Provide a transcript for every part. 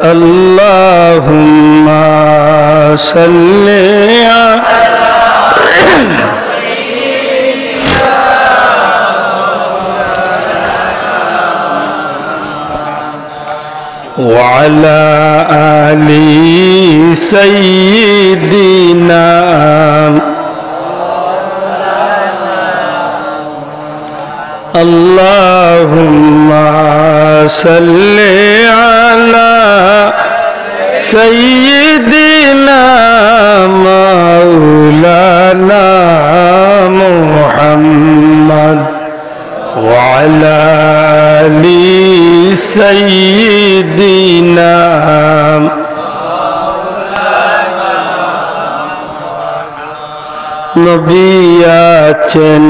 اللهم صل وعلى آل سيدنا اللهم صل على سيدنا مولانا محمد وعلى آل سيدنا নবী আছেন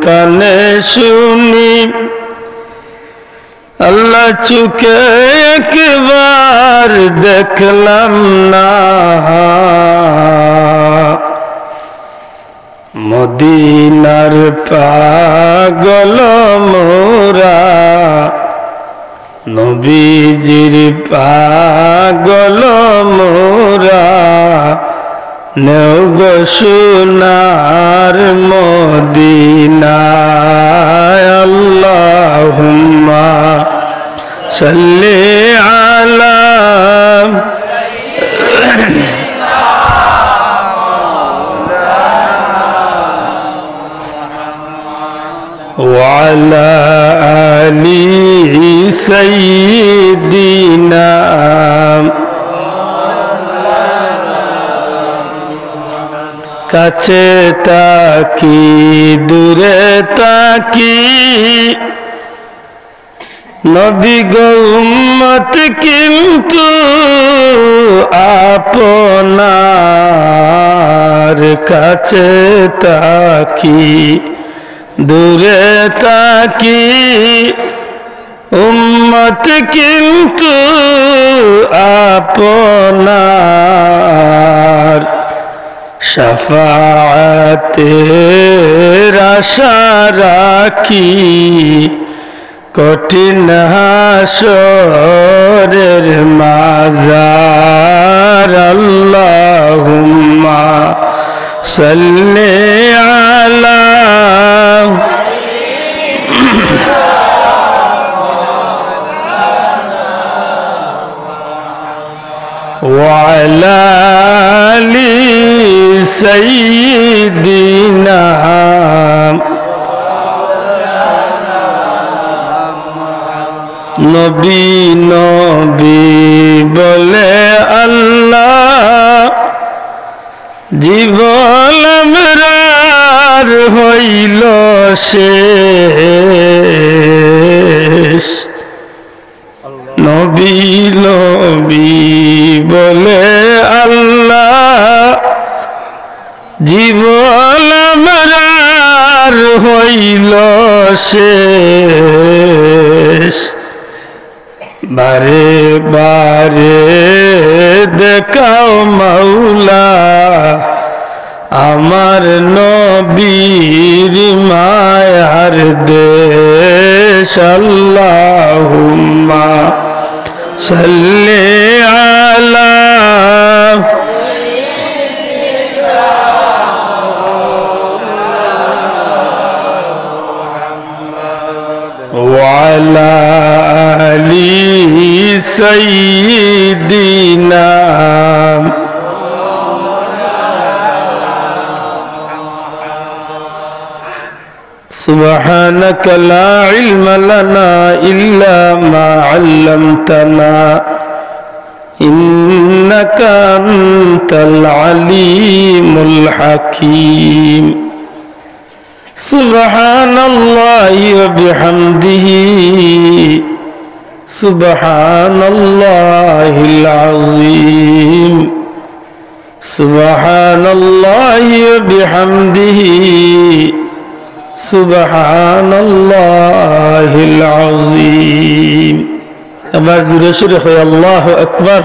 কানে শুনি আল্লাহ চুকে একবার দেখলাম না মদিনার পাগল মোরা নবীজির পাগল মোরা নেও সোনার মদিনায় আল্লাহুম্মা সাল্লি আলা وعلى آل سيدنا কাছে তাকি দূরে তাকি নবী গো উম্মত কিন্তু আপনার কাছে তাকি দূরে তাকি উম্মত কিন্তু আপনার শাফাআতের আশা রাখি কঠিন হাসরের মাজার আল্লাহুম্মা সাল্লি আলা وعلى آل سيدنا নবী নবী বলে আল্লাহ জীবন আমরার হইল শেষ নবী নবী বলে আল্লাহ জীবন আমরার হইল শেষ বারে বারে দেখাও মাওলা আমার নবীর মায়ার দেশ আল্লাহুম্মা সাল্লি আলা وعلى آل سيدنا سبحانك لا علم لنا إلا ما علمتنا إنك أنت العليم الحكيم سبحان الله وبحمده سبحان الله العظيم سبحان الله وبحمده سبحان الله العظيم আবার জোরে সোরে হয় আল্লাহু আকবার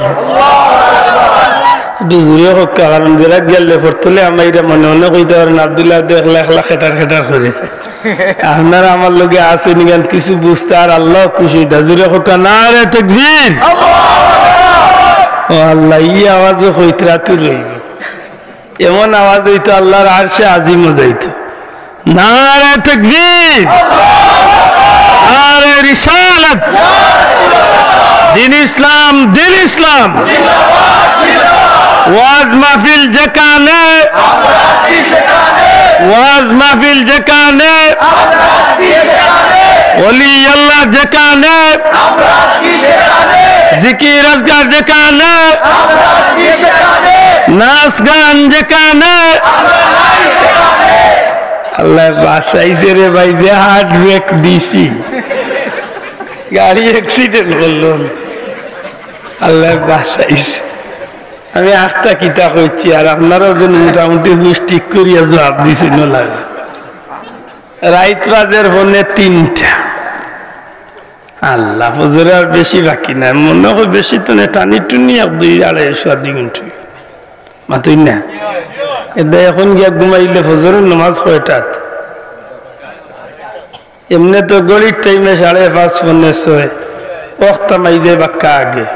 জোরে হোক কারণ যারা গেলে পড়তলে আমরা মনে মনে কইতে পারেন আব্দুল্লাহ দেখলা একলা খেটার খেটার করেছে আপনারা আমার লগে আসেন গান কিছু বুঝতে আর আল্লাহ খুশি দা জোরে হোক নারে তাকবীর আল্লাহ ও আল্লাহ ই আওয়াজও হইতরাতু রইব এমন আওয়াজ হইতো আল্লাহর আরশে আজিমও যাইতো নারে তাকবীর নারে রিসালাত দিন ইসলাম ওয়াজ মাহফিল যেখানে ওলি আল্লাহ যেখানে জিকির আজকার যেখানে নাচ গান যেখানে আল্লাহ বাসাইছে রে ভাই যে হার্ট ব্রেক দিছি গাড়ি অ্যাক্সিডেন্ট করলো আল্লাহ বাসাইছে আমি আটটা কিতা করছি আর আপনারাও যেন মোটামুটি হুশ ঠিক করিয়া জবাব দিছি না লাগে রাইত বাজের ফোনে 3টা আল্লাহ ফজরে আর বেশি বাকি নাই মনে হয় বেশি তো না টানি টুনি আর 2-2.5 ঘন্টা মাতুই না এটা এখন গিয়া ঘুমাইলে ফজরের নামাজ কয়টাত এমনি তো গড়ির টাইমে 5:30-6 ওয়াক্তা মাইজে বাক্কা আগে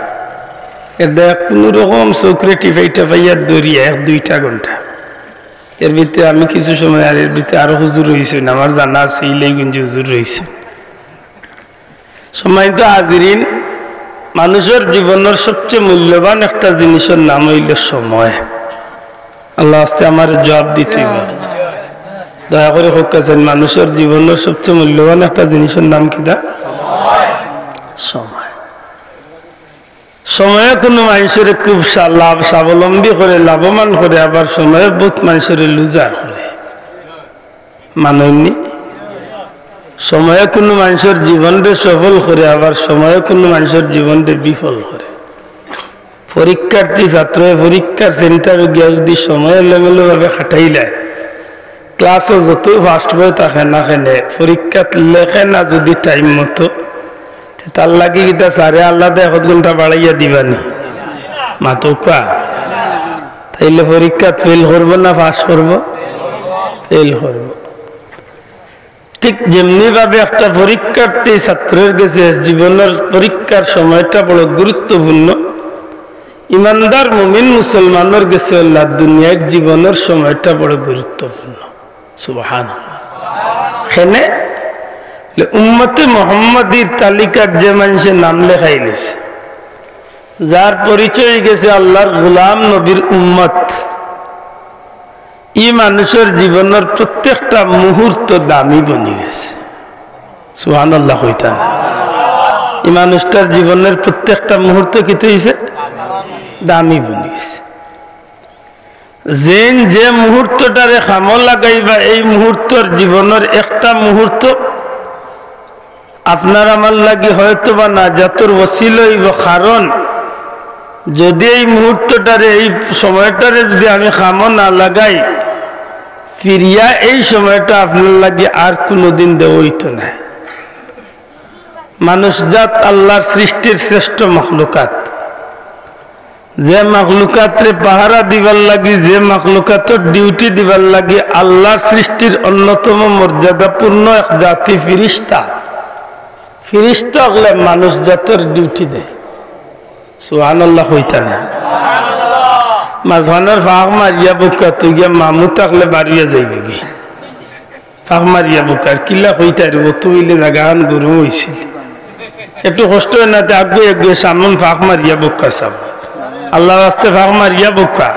এটা কোন রকম চোখরেটি ফাইটা পাইয়া দৌড়িয়া 1-2 ঘন্টা এর ভিতরে আমি কিছু সময় আর এর ভিতরে আরো হুজুর হয়েছে আমার জানা আছে ইলেগুঞ্জ হুজুর রয়েছে সময় তো হাজিরিন মানুষের জীবনের সবচেয়ে মূল্যবান একটা জিনিসের নাম হইল সময় আল্লাহ আস্তে আমার জবাব দিতে দয়া করে হোকাছেন মানুষের জীবনের সবচেয়ে মূল্যবান একটা জিনিসের নাম কিনা সময় সময়ে কোনো মানুষের খুব লাভ স্বাবলম্বী করে লাভবান করে আবার সময়ে বহুত মানুষের লুজার করে মাননি সময়ে কোনো মানুষের জীবনকে সফল করে আবার সময়ে কোনো মানুষের জীবনকে বিফল করে পরীক্ষার্থী ছাত্র পরীক্ষার সেন্টারে গিয়ে যদি সময় এলোমেলো ভাবে খাটাইলে ক্লাসও যতই ফাস্ট বই থাকে না খেলে পরীক্ষা লেখে না যদি টাইম মতো তার লাগে কিতা সারে আল্লাহ 1 ঘন্টা বাড়াইয়া দিবানি মাতো কা তাইলে পরীক্ষা ফেল করবো না পাস করবো ফেল করবো ঠিক যেমনি ভাবে একটা পরীক্ষার্থী ছাত্রের কাছে জীবনের পরীক্ষার সময়টা বড় গুরুত্বপূর্ণ ইমানদার মুমিন মুসলমানের কাছে আল্লাহ দুনিয়ার জীবনের সময়টা বড় গুরুত্বপূর্ণ সুবহানাল্লাহ এখানে উম্মতে মুহাম্মাদির তালিকার যে মানুষের নাম লেখাই গেছে যার পরিচয় গেছে আল্লাহর গোলাম নবীর উম্মত এই মানুষের জীবনের প্রত্যেকটা মুহূর্ত দামি বনে গেছে সুবহানাল্লাহ হইতা এই মানুষটার জীবনের প্রত্যেকটা মুহূর্ত কি হইছে দামি বনে গেছে যে মুহূর্তটারে খামল লাগাইবা এই মুহূর্তের জীবনের একটা মুহূর্ত আপনার আমার লাগি হয়তো বা নাজাতুর ওসিলা হইব কারণ যদি এই মুহূর্তটারে এই সময়টারে যদি আমি খামো না লাগাই ফিরিয়া এই সময়টা আপনার লাগি আর কোনোদিন দেওয়াইতো না মানুষ জাত আল্লাহর সৃষ্টির শ্রেষ্ঠ মখলুকাত যে মখলুকাতরে পাহারা দিবার লাগি যে মখলুকাতের ডিউটি দিবার লাগি আল্লাহর সৃষ্টির অন্যতম মর্যাদাপূর্ণ এক জাতি ফিরিস্তা ফিরিস্তা হলে মানুষ জাতের ডিউটি দেয় সুবহানাল্লাহ হইতা না মাঝখানের ফাঁক মারিয়া বুকা তুই গিয়া মামু থাকলে বাড়িয়া যাইবে গি ফাঁক মারিয়া বুকার কিলা হইতা রে তুইলে জাগান গরু হয়েছিল একটু কষ্ট হয় না আগে আগে সামন ফাঁক মারিয়া বুকা সব আল্লাহ রাস্তে ফাঁক মারিয়া বুকা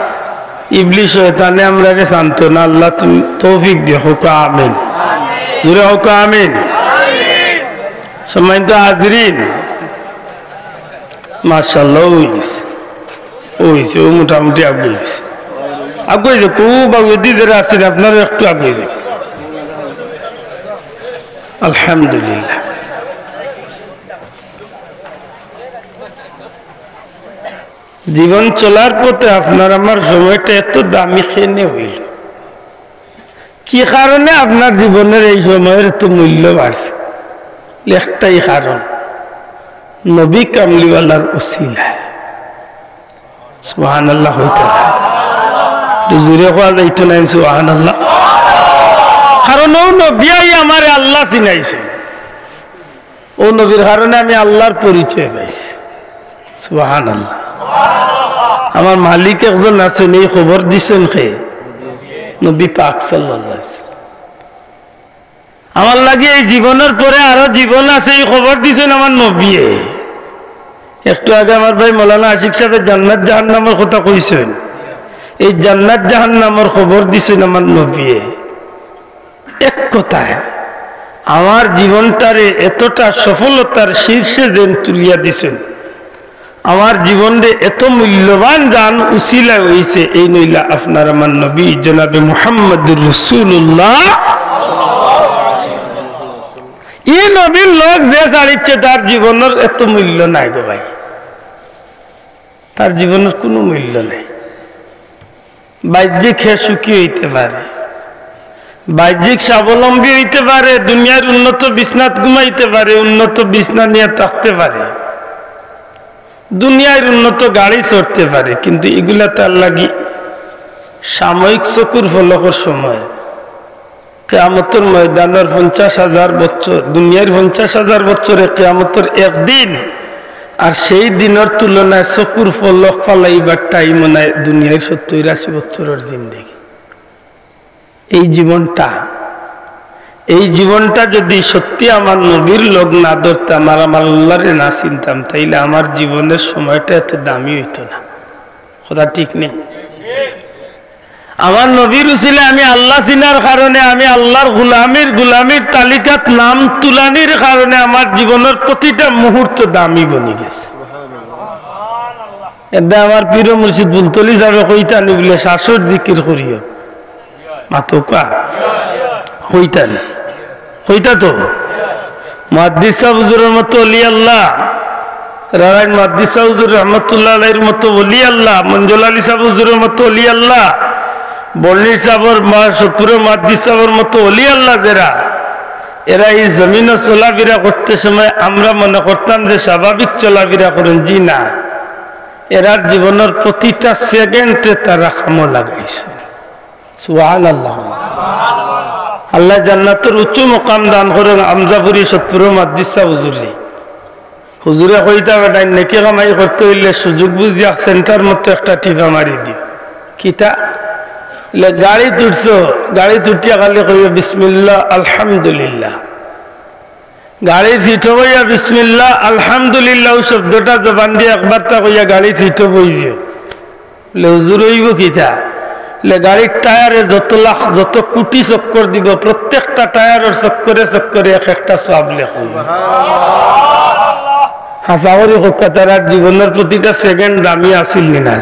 ইবলিশ শয়তানে আমরা রে শান্ত না আল্লাহ তুমি তৌফিক দিও হোকা আমিন জুড়ে হোকা আমিন সম্মানিত হাজরিন মাশাআল্লাহ ওইছে ও মোটামুটি আগুয়ে যে খুব আগুয়ে দিদের আছেন আপনারা একটু আগুয়ে যান আলহামদুলিল্লাহ জীবন চলার পথে আপনার আমার সময়টা এত দামি খেনে হইল কি কারণে আপনার জীবনের এই সময়ের এত মূল্য বাড়ছে একটাই কারণ নবী কামলিওয়ালার উসিলা সুবহানাল্লাহ হইতে জোরে কোয়া যাইতো না সুবহানাল্লাহ কারণ ও নবী আমারে আল্লাহ চিনাইছে ও নবীর কারণে আমি আল্লাহর পরিচয় পাইছি সুবহানাল্লাহ আমার মালিক একজন আছেন, এই খবর দিছেন খে নবী পাক সাল্লাল্লাহু আলাইহি ওয়াসাল্লাম। আমার লাগে এই জীবনের পরে আরো জীবন আছে, এই খবর দিছেন আমার নবী। একটু আগে আমার ভাই মৌলানা আশিক সাহেব জান্নাত জাহান্নামের কথা কইছেন, এই জান্নাত জাহান্নামের খবর দিছেন আমার নবী। এক কথায় আমার জীবনটারে এতটা সফলতার শীর্ষে যেন তুলিয়া দিছেন, আমার জীবনে এত মূল্যবান জান উসিলা হয়েছে, এই নইলা আপনার আমার নবী জনাবে মুহাম্মদুর রাসূলুল্লাহ। এই নবীর লোক যে ছাড়িচ্ছে তার জীবনের এত মূল্য নাই গো ভাই, তার জীবনের কোনো মূল্য নাই। বাহ্যিক খেয়ে সুখী হইতে পারে, বাহ্যিক স্বাবলম্বী হইতে পারে, দুনিয়ার উন্নত বিছনাত ঘুমাইতে পারে, উন্নত বিছনা নিয়ে থাকতে পারে, দুনিয়ার উন্নত গাড়ি চড়তে পারে, কিন্তু এগুলা তার লাগি সাময়িক চকুর ফলকের সময়। কিয়ামতের ময়দানের 50,000 বছর, দুনিয়ার 50,000 বছরে কিয়ামতের একদিন, আর সেই দিনের তুলনায় চকুর ফলক ফালাইবার টাইম নাই দুনিয়ার 70-80 বছরের জিন্দেগি। এই জীবনটা যদি সত্যি আমার নবীর লোক না ধরতাম আর আমার আল্লাহরে না চিনতাম, তাইলে আমার জীবনের সময়টা এত দামি হইতো না। কথা ঠিক নেই? আমার নবীর উসিলে আমি আল্লাহ চিনার কারণে, আমি আল্লাহর গুলামির তালিকাত নাম তুলানির কারণে আমার জীবনের প্রতিটা মুহূর্ত দামি বনি গেছে। এটা আমার পীর মুর্শিদ বুলতলি যাবে কইতানি বলে শাশুর জিকির করিও মাতোকা কইতানি, কইতা তো মুহাদ্দিস সাহেব হুজুরের মতো ওলি আল্লাহ, রারায়ণ মুহাদ্দিস সাহেব হুজুর রহমাতুল্লাহ আলাইহির মতো ওলি আল্লাহ, মঞ্জুল আলী সাহেব হুজুরের মতো ওলি আল্লাহ, বল্লির সাহেবের সত্তরের মুহাদ্দিস সাহেবের মতো ওলি আল্লাহ, যারা এরা এই জমিনে চলাফেরা করতে সময় আমরা মনে করতাম যে স্বাভাবিক চলাফেরা করেন, জি না, এরার জীবনের প্রতিটা সেকেন্ডে তারা খামো লাগাইছে। সুবহানাল্লাহ। আল্লাহ জান্নাতের উচ্চ মুকাম দান করেন আমজাপুরি সত্তরের মুহাদ্দিস সাহেব হুজুরে কইতা বেটাই নেকি কামাই করতে হইলে সুযোগ বুঝিয়া সেন্টার মতো একটা টিপা মারি দিও। কিতা গাড়ি তুটছো, গাড়ি তুটিয়া খালি কইয়া বিসমিল্লাহ আলহামদুলিল্লাহ, গাড়ির সিটও কইয়া বিসমিল্লাহ আলহামদুলিল্লাহ শব্দটা জবান দিয়ে একবার তা কইয়া গাড়ির সিটও বইজিও। হুজুর হইব কিতা গাড়ির টায়ারে যত কোটি চক্কর দিব, প্রত্যেকটা টায়ারের চক্করে চক্করে এক একটা সওয়াব লেখুন। হাসা করি হোক, তার জীবনের প্রতিটা সেকেন্ড দামি আসিল না।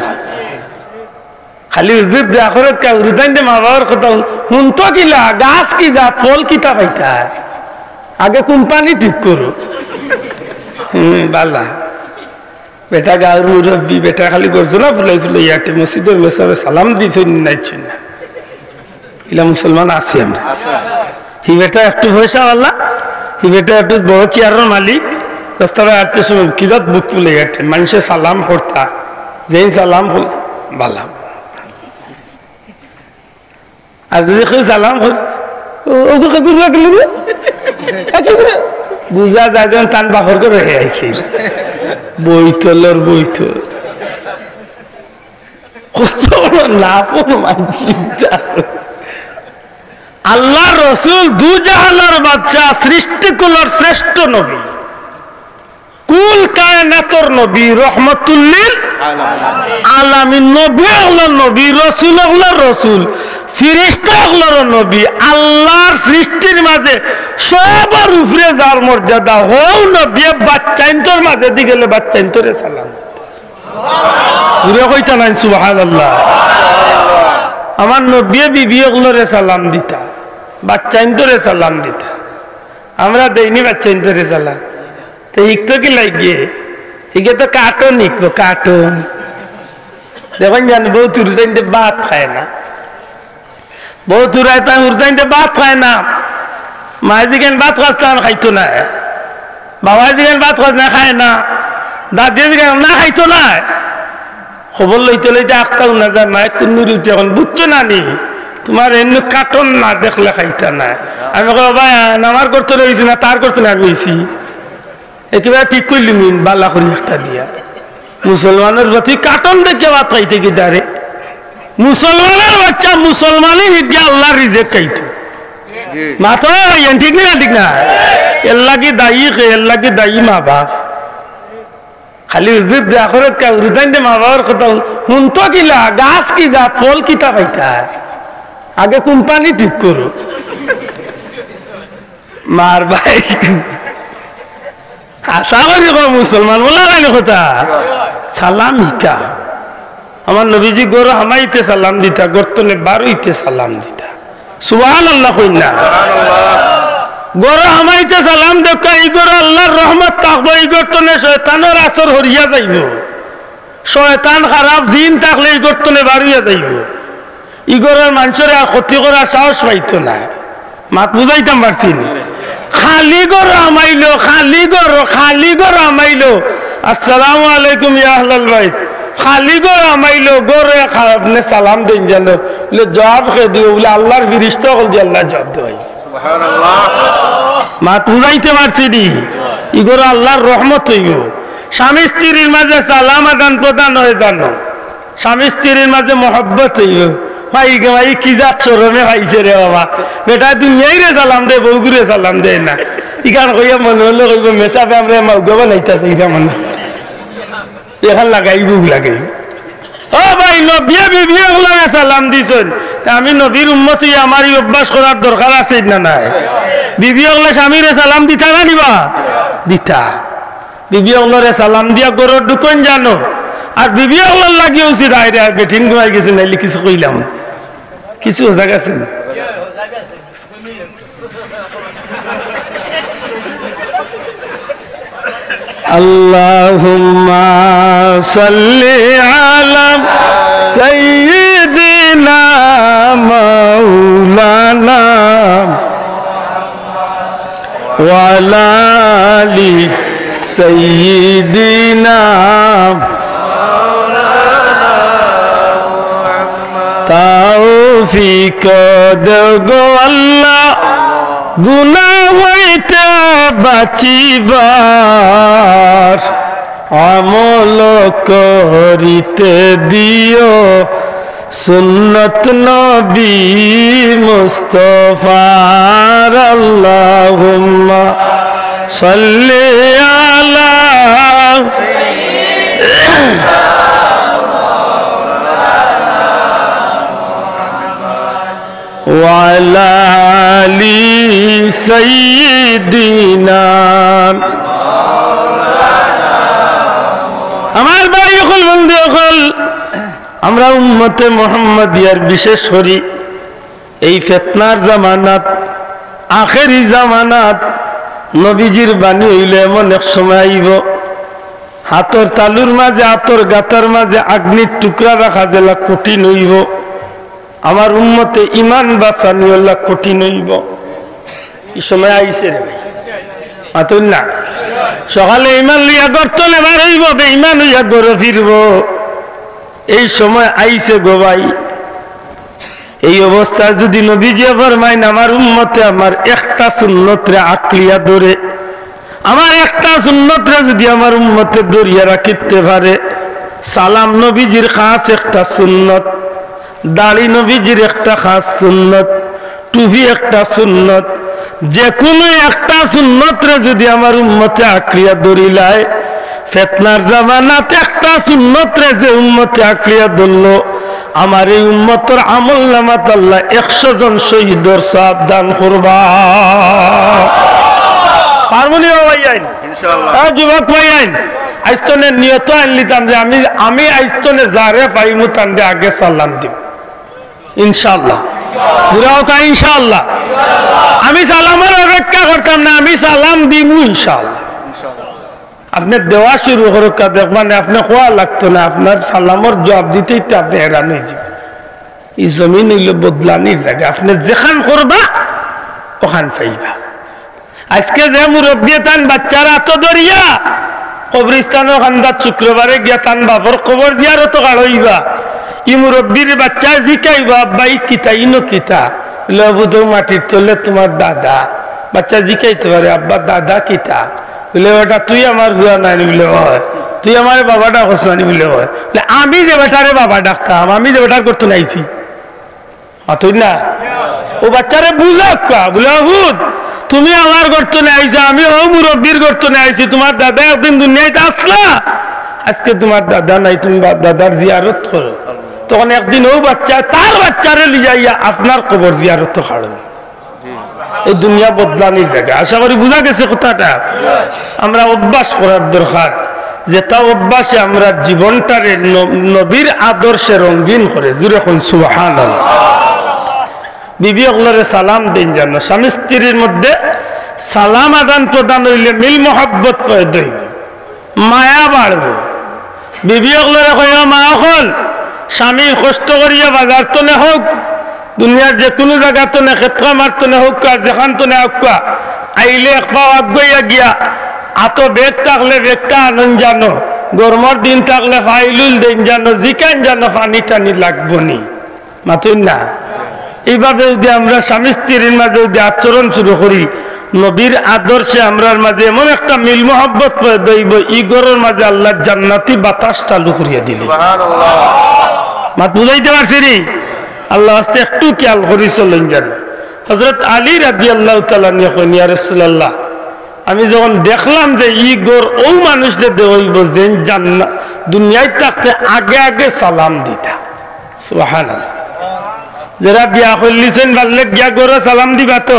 খালি হুজুর দেখা করে উড়িদান মা বাবার কথা শুনতো কিলা, গাছ কি যা ফল কিতা পাইতা, আগে কোম্পানি ঠিক করো। বালা বেটা গাঁর মুরব্বী, বেটা খালি করছো না ফুলাই ফুলাই ইয়াতে মসজিদের মেসাবে সালাম দিছ নাইছ না, ইলা মুসলমান আছি আমরা। হি বেটা একটু পয়সা আল্লাহ, হি বেটা একটু বড় চেয়ারের মালিক, রাস্তায় আটতে সময় কিজাত বুক ফুলে ইয়াতে মানুষে সালাম করতা, যেই সালাম হল বালা। আর যদি কেউ সালাম কর বুঝা যায় যেন টান বাহর করে রেখে আইছি, বইতলের বইতল আল্লাহ রসুল দু জাহানের বাচ্চা, সৃষ্টিকুলের শ্রেষ্ঠ নবী, কুল কায়নাতর নবী, রহমতুল্লিল আলামিন নবী, আল্লাহর নবী, রসুল আল্লাহর রসুল, ফিরিস্তা আল্লাহর নবী, আল্লাহর সৃষ্টির মাঝে সবার উপরে যার মর্যাদা, হও নবী বাচ্চাইন্তর মাঝে দি গেলে বাচ্চাইন্তরে সালাম পুরো কইতা নাই সুবহানাল্লাহ। আমার নবী বিবি ওগুলোরে সালাম দিতা, বাচ্চাইন্তরে সালাম দিতা, আমরা দেইনি বাচ্চাইন্তরে সালাম। তো ইকতো কি লাগিয়ে ইকে তো কার্টুন ইকবো, কার্টুন দেখুন জান বহুত উর্দাইতে ভাত খায় না, বহুত উর্দাইতে ভাত খায় না, মায়ের দিকেন ভাত খাস্তান খাইতো না, বাবার দিকেন ভাত খাস না খায় না, দাদির দিকেন না খাইতো না, খবর লইতে লইতে আখতাও না যায় মায়ের কুন্নুরি উঠে এখন বুঝছো না নি তোমার এমনি কার্টুন না দেখলে খাইতা না। আমি কব ভাই আমার করতে রয়েছি না তার করতে না রয়েছি, একেবারে ঠিক করলি মিন বাল্লা করি একটা দিয়া মুসলমানের প্রতি কাটন দেখে বাদ খাইতে কি দাঁড়ে মুসলমানের বাচ্চা মুসলমানই গিয়ে আল্লাহর রিজেক খাইতো মাথা ঠিক না ঠিক না এর লাগি দায়ী মা বাপ খালি হুজুর দেয়া করে উরুদান দে মা বাবার কথা শুনতো কিলা গাছ কি যা ফল কিতা পাইতা আগে কোম্পানি ঠিক করো মার ভাই আশা করি মুসলমান বলা কথা সালাম হিকা আমার নবীজি গরু হামাইতে সালাম দিতা গর্তনে বারুইতে সালাম দিতা সুবহানাল্লাহ কইনা গরু হামাইতে সালাম দেখা এই গরু আল্লাহর রহমত থাকবো এই গর্তনে শয়তানের আসর হরিয়া যাইব শয়তান খারাপ জিন থাকলে এই গর্তনে বারুইয়া যাইব ই গরের মানুষের আর ক্ষতি করার সাহস পাইতো না মাত বুঝাইতাম পারছি খালি গরু আমাইলো আসসালামু আলাইকুম ইয়া আহলাল বাইত খালি গরু আমাইলো গরে আপনি সালাম দেন জানো বলে জবাব খেয়ে দিও বলে আল্লাহর ফিরিস্তা হল যে আল্লাহ জবাব দেয় সুবহানাল্লাহ মাত বুঝাইতে পারছি নি ই গরু আল্লাহর রহমত হইব স্বামী স্ত্রীর মাঝে সালাম আদান প্রদান হয়ে জানো স্বামী স্ত্রীর মাঝে মহব্বত হইব ভাই ভাই কি যা চরমে ভাইছে রে বাবা বেটা তুই মেয়ে রে সালাম দে বউগুরে সালাম দে না ইখান কইয়া মনে হলে কইব মেসাবে আমরা মাউগবা নাইতাছে ইরা মনে এখান লাগাই বুক লাগে ও ভাই নবিয়া বিবিয়া গুলাকে সালাম দিছেন আমি নবীর উম্মত আমার এই অভ্যাস করার দরকার আছে না নাই বিবিয়া গুলা স্বামীরে সালাম দিতা না নিবা দিতা বিবিয়া গুলারে সালাম দিয়া গরুর দোকান জানো আর বিবিয়া গুলার লাগিয়ে উচিত আইরে আর বেঠিন ঘুমাই গেছে নাইলে কিছু কইলাম কিছু জায়গা আছে আল্লাহুম্মা সাল্লি আলা সাইয়্যিদিনা মাওলানা ওয়া আলা আলি সাইয়্যিদিনা তৌফিক দাও গো আল্লাহ গুনাহ হইতে বাঁচিবার আমল করিতে দিও সুন্নত নবী মুস্তাফার আল্লাহুম্মা সাল্লি আলা ওয়ালা আলি সাইয়্যিদিনা আমার ভাই হল বন্ধু হল আমরা উম্মতে মুহাম্মাদিয়ার বিশেষ করি এই ফিতনার জামানাত আখেরি জামানাত নবীজির বাণী হইলে এমন এক সময় আইব হাতর তালুর মাঝে হাতর গাতার মাঝে আগ্নির টুকরা রাখা জেলা কঠিন হইব আমার উম্মতে ইমান বাঁচানি হল্লা কঠিন হইব এই সময় আইসে রে ভাই মাতুন না সকালে ইমান লইয়া গর্তনে বার হইব বেঈমান হইয়া গড়ে ফিরব এই সময় আইসে গো ভাই এই অবস্থায় যদি নবীজি ফরমাইন আমার উম্মতে আমার একটা সুন্নতরে আঁকলিয়া ধরে আমার একটা সুন্নতরে যদি আমার উম্মতে ধরিয়া রাখিতে পারে সালাম নবীজির খাস একটা সুন্নত দাড়ি নবীজির একটা খাস সুন্নত টুপি একটা সুন্নত যে কোনো একটা সুন্নতরে যদি আমার উম্মতে আঁকড়িয়া ধরিলায় ফিতনার জামানাতে একটা সুন্নতরে যে উম্মতে আঁকড়িয়া ধরলো আমার এই উম্মতের আমল নামাত আল্লাহ 100 জন শহীদের সওয়াব দান করবা পারবনি ভাই আইন ইনশাআল্লাহ যুবক ভাই আইন আইস্তনের নিয়ত আনলিতাম যে আমি আইস্তনে যারে পাইমু তান্ডে আগে সালাম দিব ইনশাআল্লাহ বুড়াও কা ইনশাআল্লাহ আমি সালামের অপেক্ষা করতাম না আমি সালাম দিমু ইনশাআল্লাহ আপনি দেওয়া শুরু করুক দেখবেন আপনি খোয়া লাগতো না আপনার সালামের জবাব দিতেই তো আপনি হেরান হয়ে যাবেন এই জমিন হইল বদলানির জায়গা আপনি যেখান করবা ওখান পাইবা আজকে যে মুরব্বী তান বাচ্চারা তো দরিয়া কবরিস্তানও খান্দার শুক্রবারে গিয়া তান বাপর খবর দিয়ারও তো গাড়ইবা ই মুরব্বীর বাচ্চা জিকাইবা আব্বাই কিতা ইনো কিতা লবুদ মাটির তলে তোমার দাদা বাচ্চা জিকাইতে পারে আব্বা দাদা কিতা বলে ওটা তুই আমার হুয়া নাই বলে হয় তুই আমার বাবা ডাক হসনি বলে হয়, আমি যে বেটারে বাবা ডাকতাম, আমি যে বেটার করতে নাইছি তুই না, ও বাচ্চারে বুঝা বলে হুদ তুমি আমার গর্তনে আইছো, আমি ও মুরব্বীর গর্তনে আইছি, তোমার দাদা একদিন দুনিয়াতে আসলা, আজকে তোমার দাদা নাই, তুমি দাদার জিয়ারত করো। তখন একদিন ও বাচ্চা তার বাচ্চারে লিয়াইয়া আপনার কবর জিয়ারত খাড়ো। এই দুনিয়া বদলানির জায়গা। আশা করি বুঝা গেছে কথাটা। আমরা অভ্যাস করার দরকার, যে তা অভ্যাসে আমরা জীবনটারে নবীর আদর্শে রঙিন করে। জুড়ে এখন সুবহানাল্লাহ। বিবি ওগুলোরে সালাম দিন জানো, স্বামী স্ত্রীর মধ্যে সালাম আদান প্রদান হইলে মিল মহব্বত পয়দা হইবে, মায়া বাড়বে। বিবি ওগুলোরে কইয়া মা হল স্বামী কষ্ট করিয়া বাজার তনে হোক, দুনিয়ার যে কোনো জায়গা তনে ক্ষেত্রা মার তনে হোক, যেখান তনে আঁকা আইলে এক পাও আগাইয়া গিয়া আতো বেগ থাকলে বেগটা আনন্দ জানো, গরমের দিন থাকলে ফাইলুল দিন জানো, জিকান জানো পানি টানি লাগবো নি মাতুন না। এইভাবে যদি আমরা স্বামী স্ত্রীর মাঝে যদি আচরণ শুরু করি, নবীর আদর্শে আমরার মাঝে এমন একটা মিল মহব্বত দইব, ই ঘরের মাঝে আল্লাহ জান্নাতি বাতাস চালু করিয়া দিলে। মাত বুঝাইতে পারছি নি? আল্লাহ আস্তে একটু খেয়াল করি চলেন যেন। হযরত আলী রাদিয়াল্লাহু তাআলা নিয়ে কইন, ইয়া রাসূলুল্লাহ, আমি যখন দেখলাম যে ই ঘর ও মানুষদের দেওয়াইব যে জান্নাত দুনিয়ায় থাকতে আগে আগে সালাম দিতা। সুবহানাল্লাহ। যারা বিয়া করলিছেন বাল্লে গিয়া করে সালাম দিবা তো?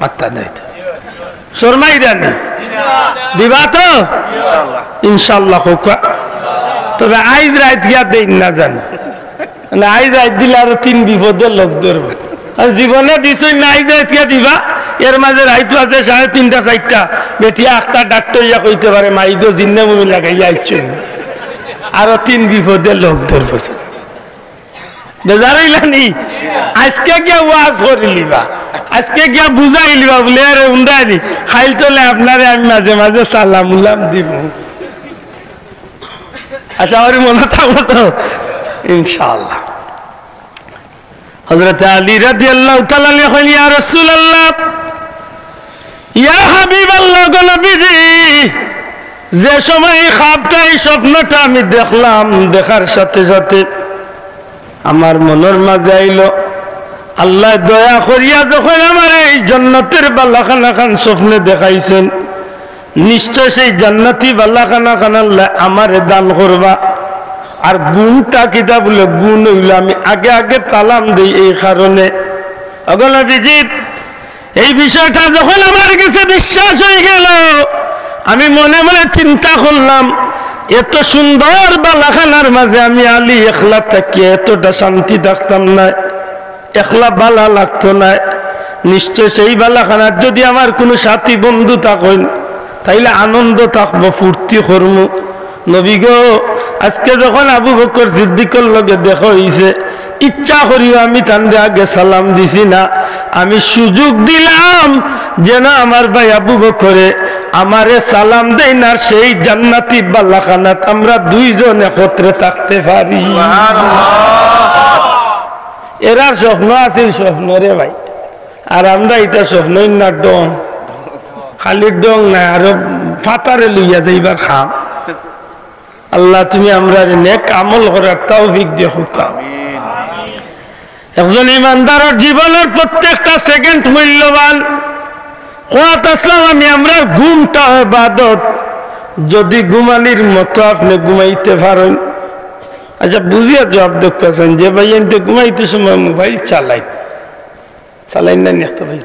মাত্তা নাই তো, শর্মাই রানি দিবা তো ইনশাআল্লাহ হোক। তবে আইজ রাত গিয়া দেন না জানি, আইজ রাত দিলে আরো 3 বিপদের লোক ধরবে। আর জীবনে দিছই না, আইজ রাত গিয়া দিবা, এর মাঝে রাইতো আছে 3:30 4টা, বেটিয়া আখতা ডাক্তার ইয়া কইতে পারে মাইদো জিন্নে মুমি লাগাইয়া আইছেন, আরো 3 বিপদের লোক ধরবে। বেজারাইলানি আজকে গিয়া ওয়াজ করিলিবা, আজকে গিয়া বুঝাইলিবা বলে আরে উন্ডানি খাইল তোলে আপনারে আমি মাঝে মাঝে সালাম উলাম দিব। আশা করি মনে থাকবো তো ইনশাআল্লাহ। হযরত আলী রাদিয়াল্লাহু তাআলা কইলেন, ইয়া রাসূলুল্লাহ, ইয়া হাবিবাল্লাহ, গো নবীজি, যে সময় খাবটা এই স্বপ্নটা আমি দেখলাম, দেখার সাথে সাথে আমার মনের মাঝে আইল, আল্লাহ দয়া করিয়া যখন আমার এই জান্নাতের বালাখানা খান স্বপ্নে দেখাইছেন, নিশ্চয় সেই জান্নাতি বালাখানা খান আল্লাহ আমারে দান করবা। আর গুণটা কিতা বলে, গুণ হইল আমি আগে আগে তালাম দিই এই কারণে। অগলবিজিৎ, এই বিষয়টা যখন আমার কাছে বিশ্বাস হয়ে গেল, আমি মনে মনে চিন্তা করলাম, এত সুন্দর বালাখানার মাঝে আমি আলী একলা থাকি এতটা শান্তি থাকতাম না, একলা বালা লাগতো না। নিশ্চয় সেই বালাখানার যদি আমার কোনো সাথী বন্ধু থাকেন, তাইলে আনন্দ থাকবো, ফুর্তি করবো। নবী গো, আজকে যখন আবু বকর সিদ্দিকের লগে দেখা হইছে, ইচ্ছা করিও আমি তান্ডে আগে সালাম দিছি না, আমি সুযোগ দিলাম যেন আমার ভাই আবু বকরে আমারে সালাম দেই না, সেই জান্নাতি বালাখানাত আমরা দুইজন একত্রে থাকতে পারি। এরা স্বপ্ন আছে, স্বপ্ন রে ভাই, আর আমরা এটা স্বপ্নই না, ডং খালি ডং না, আরো ফাতারে লইয়া যাইবার খাম। আল্লাহ তুমি আমরা নেক আমল করার তৌফিক দিও। একজন ইমানদারের জীবনের প্রত্যেকটা সেকেন্ড মূল্যবান। কোয়াত আসলাম আমি আমরা ঘুমটা ইবাদত, যদি ঘুমানির মতো আপনি ঘুমাইতে পারেন। আচ্ছা বুঝিয়া জবাব দেখতেছেন যে ভাই এনতে ঘুমাইতে সময় মোবাইল চালাই না নিতে ভাই,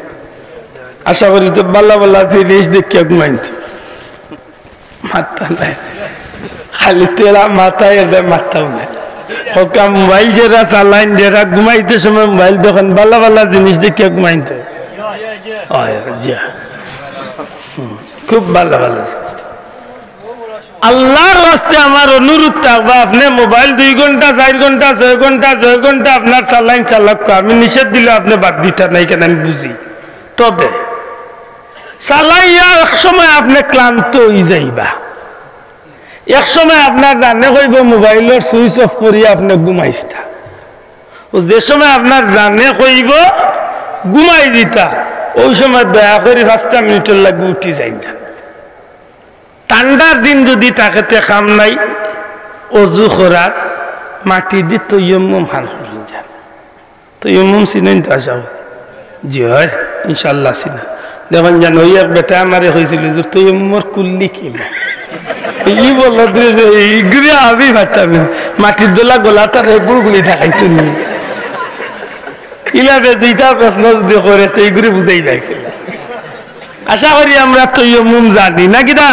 আশা করি তো বাল্লা বাল্লা জিনিস দেখিয়া ঘুমাইতে মাথা নাই, খালি তেরা মাথায় এদের মাথাও নাই। হকা মোবাইল যারা চালাইন, যারা ঘুমাইতে সময় মোবাইল দেখেন, বাল্লা বাল্লা জিনিস দেখিয়া ঘুমাইতে খুব ভালো ভালো। আল্লাহর রাস্তায় আমার অনুরোধ থাকবে, আপনি মোবাইল 2 ঘন্টা 4 ঘন্টা 6 ঘন্টা 6 ঘন্টা আপনার চালাইন চালাক, আমি নিষেধ দিলে আপনি বাদ দিতে নাই কেন আমি বুঝি। তবে চালাইয়া এক সময় আপনি ক্লান্ত হয়ে যাইবা, এক সময় আপনার জানে কইব মোবাইলের সুইচ অফ করিয়া আপনি ঘুমাইছা, ও যে সময় আপনার জানে কইব ঘুমাই দিতা, ওই সময় দয়া করে 5টা মিনিটের লাগে উঠি যাই না। ঠান্ডার দিন যদি তাকে খাম নাই অজু করার মাটি দি তৈয়ম্মম খান করেন যান তৈয়ম্মম চিনেন তো আশা জি হয় ইনশাল্লাহ চিনা দেখুন জানো ওই এক বেটা আমারে হয়েছিল যে তৈয়ম্মর কুল্লি কিনা ই বলল যে এইগুলি আমি ভাবতাম মাটির দোলা গোলা তার গুড়গুলি দেখাইতো নি ইলাবে যেটা প্রশ্ন যদি করে তো এইগুলি বুঝাই লাগছিল আশা করি আমরা তৈয়ম্মম জানি নাকি না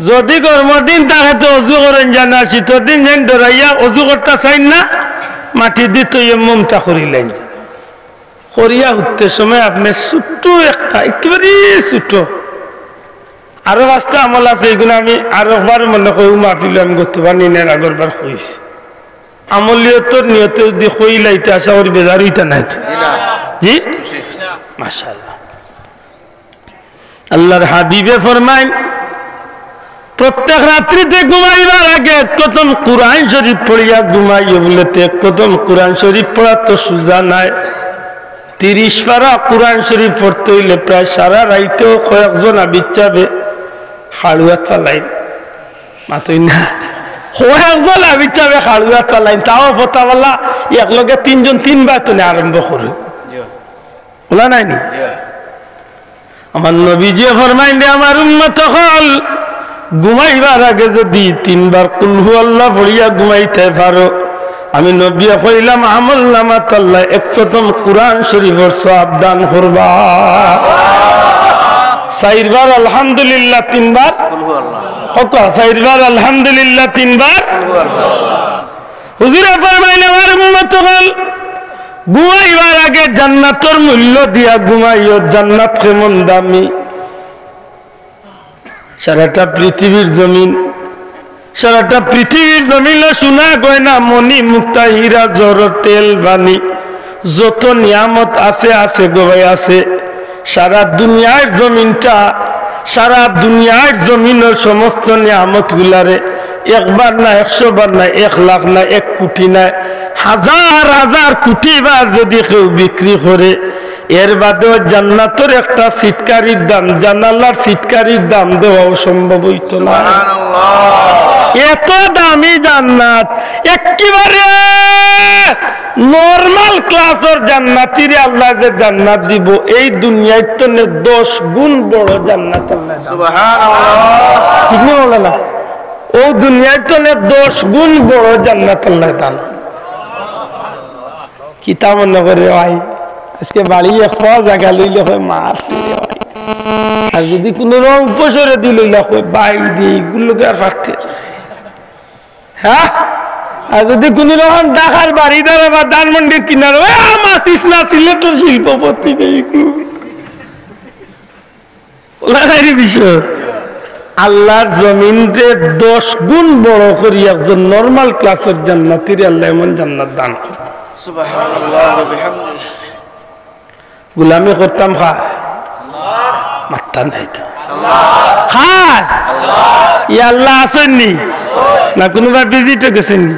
যদি কর্মদিন তাকে তো অজু করেন জানা শীতের দিন যেন ডরাইয়া অজু করতে চাই না মাটি দিয়ে তৈয়ম্মমটা করিলেন করিয়া উঠতে সময় আপনি ছোট্ট একটা একেবারে ছোট আরো 5টা আমল আছে এগুলো আমি আরো একবার মনে করি মাহফিল আমি করতে পারি না আগরবার কইছি আমলিয়তর নিয়তে যদি কইলাইতে আশা করি বেজার হইতা নাই জি মাশাআল্লাহ আল্লাহর হাবিবে ফরমায় প্রত্যেক রাত্রিতে ঘুমাইবার আগে কতম কুরআন শরীফ পড়িয়া ঘুমাইও বলেতে কতম কুরআন শরীফ পড়া তো সুজা নাই 30 পারা কুরআন শরীফ পড়তে হইলে প্রায় সারা রাইতেও কয়েকজন আবিচাবে হাড়ুয়াত পালাই মাতই না কয়েকজন আবিচাবে হাড়ুয়াত পালাই তাও ফতাওয়ালা একলগে 3 জন 3 বার তো আরম্ভ করে বলা নাইনি আমার নবীজি ফরমাইন দে আমার উম্মত হল ঘুমাইবার আগে যদি 3 বার কুল হু আল্লাহ পড়িয়া ঘুমাইতে পারো আমি নবী কইলাম আমল নামাত আল্লাহ একদম কুরআন শরীফের সওয়াব দান করবা 4 বার আলহামদুলিল্লাহ 3 বার কুল হু আল্লাহ কত 4 বার আলহামদুলিল্লাহ 3 বার কুল হু আল্লাহ হুজুর ফরমাইলেন আমার উম্মত হল ঘুমাইবার আগে জান্নাতের মূল্য দিয়া ঘুমাইও জান্নাত কেমন দামি সারাটা পৃথিবীর জমিনে সোনা গয়না মণি মুক্তা হীরা জড় তেল বানি যত নিয়ামত আছে আছে গোবাই আছে সারা দুনিয়ার জমিনের সমস্ত নিয়ামত গুলারে একবার না 100 বার না 1 লাখ না 1 কোটি না হাজার হাজার কোটি বার যদি কেউ বিক্রি করে এর বাদেও জান্নাতের একটা সিটকারির দাম জানালার সিটকারির দাম দেওয়া সম্ভব হইত না এত দামি জান্নাত একেবারে নরমাল ক্লাসের জান্নাতিরে আল্লাহ যে জান্নাত দিব এই দুনিয়ায় তো 10 গুণ বড় জান্নাত আল্লাহ সুবহানাল্লাহ ঠিক না ও দুনিয়ায় তো 10 গুণ বড় জান্নাত আল্লাহ দান কিতাব নগরে ভাই আজকে বাড়ি একটা জায়গা লইলে হয় মারছি আর যদি কোনো রং উপসরে দিল বাইরে এগুলোকে আর পারতে হ্যাঁ আর যদি কোন রকম ঢাকার বাড়ি দ্বারা বা ধানমন্ডির কিনারে মাতিস না সিলেটের শিল্পপতি বিষয় আল্লাহর জমিনকে 10 গুণ বড় করি একজন নরমাল ক্লাসের জান্নাতির আল্লাহ এমন জান্নাত দান করে সুবহানাল্লাহ ওয়া বিহামদিহি গুলামি করতাম খার মারতাম নাই তো খার ইয়া আল্লাহ আসেননি না কোনোবা ভিজিটে গেছেননি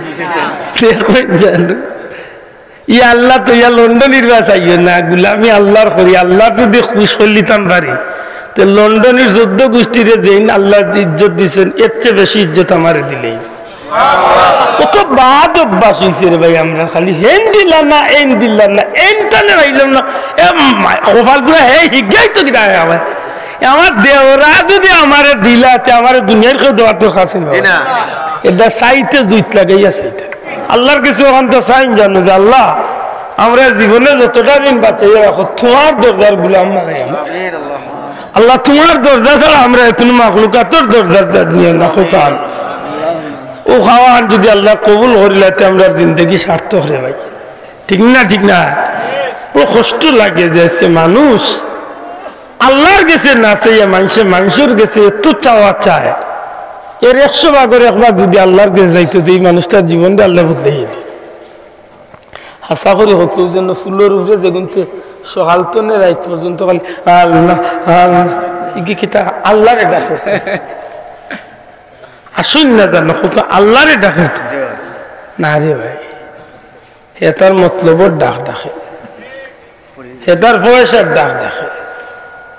ইয়া আল্লাহ তো ইয়া লন্ডনের বাস আইও না গুলামি আল্লাহর করি আল্লাহর যদি খুশ করলিতাম পারি তো লন্ডনের 14 গোষ্ঠীরে যেই আল্লাহ ইজ্জত দিচ্ছেন এর চেয়ে বেশি ইজ্জত আমারে দিলেই কত বাদ অভ্যাস হয়েছে রে ভাই আমরা খালি হেন দিলাম না এন দিলাম না এনটানে হইলাম না কপালগুলো হে হিগাই তো কিনা আমার আমার দেওরা যদি আমারে দিলাতে আমার দুনিয়ার কেউ দেওয়ার তো কাছে না এটা চাইতে জুইত লাগাইয়া চাইতে আল্লাহর কিছু ওখান তো চাইন জানো যে আল্লাহ আমরা জীবনে যতটা দিন বাঁচাইয়া রাখো তোমার দরজার গুলাম মানে আল্লাহ তোমার দরজা ছাড়া আমরা কোনো মাখলুকাতর দরজার নিয়ে না খোকান ও খাওয়ান যদি আল্লাহ কবুল করিলাতে আমরা জিন্দগি সার্থক রে ভাই ঠিক না ও কষ্ট লাগে যে আজকে মানুষ আল্লাহর গেছে না চাইয়া মানুষের গেছে এত চাওয়া চায় এর 100 ভাগের 1 ভাগ যদি আল্লাহর গেছে যাইতো এই মানুষটার জীবনটা আল্লাহ বদলে গেছে আশা করি হতো জন্য ফুলের উপরে দেখুন সকাল তো নে রাইত পর্যন্ত খালি আল্লাহ আল্লাহরে ডাকে আসুন না জানো আল্লাহরে ডাকে না রে ভাই হেতার মতলবর ডাক ডাকে হেতার পয়সার ডাক ডাকে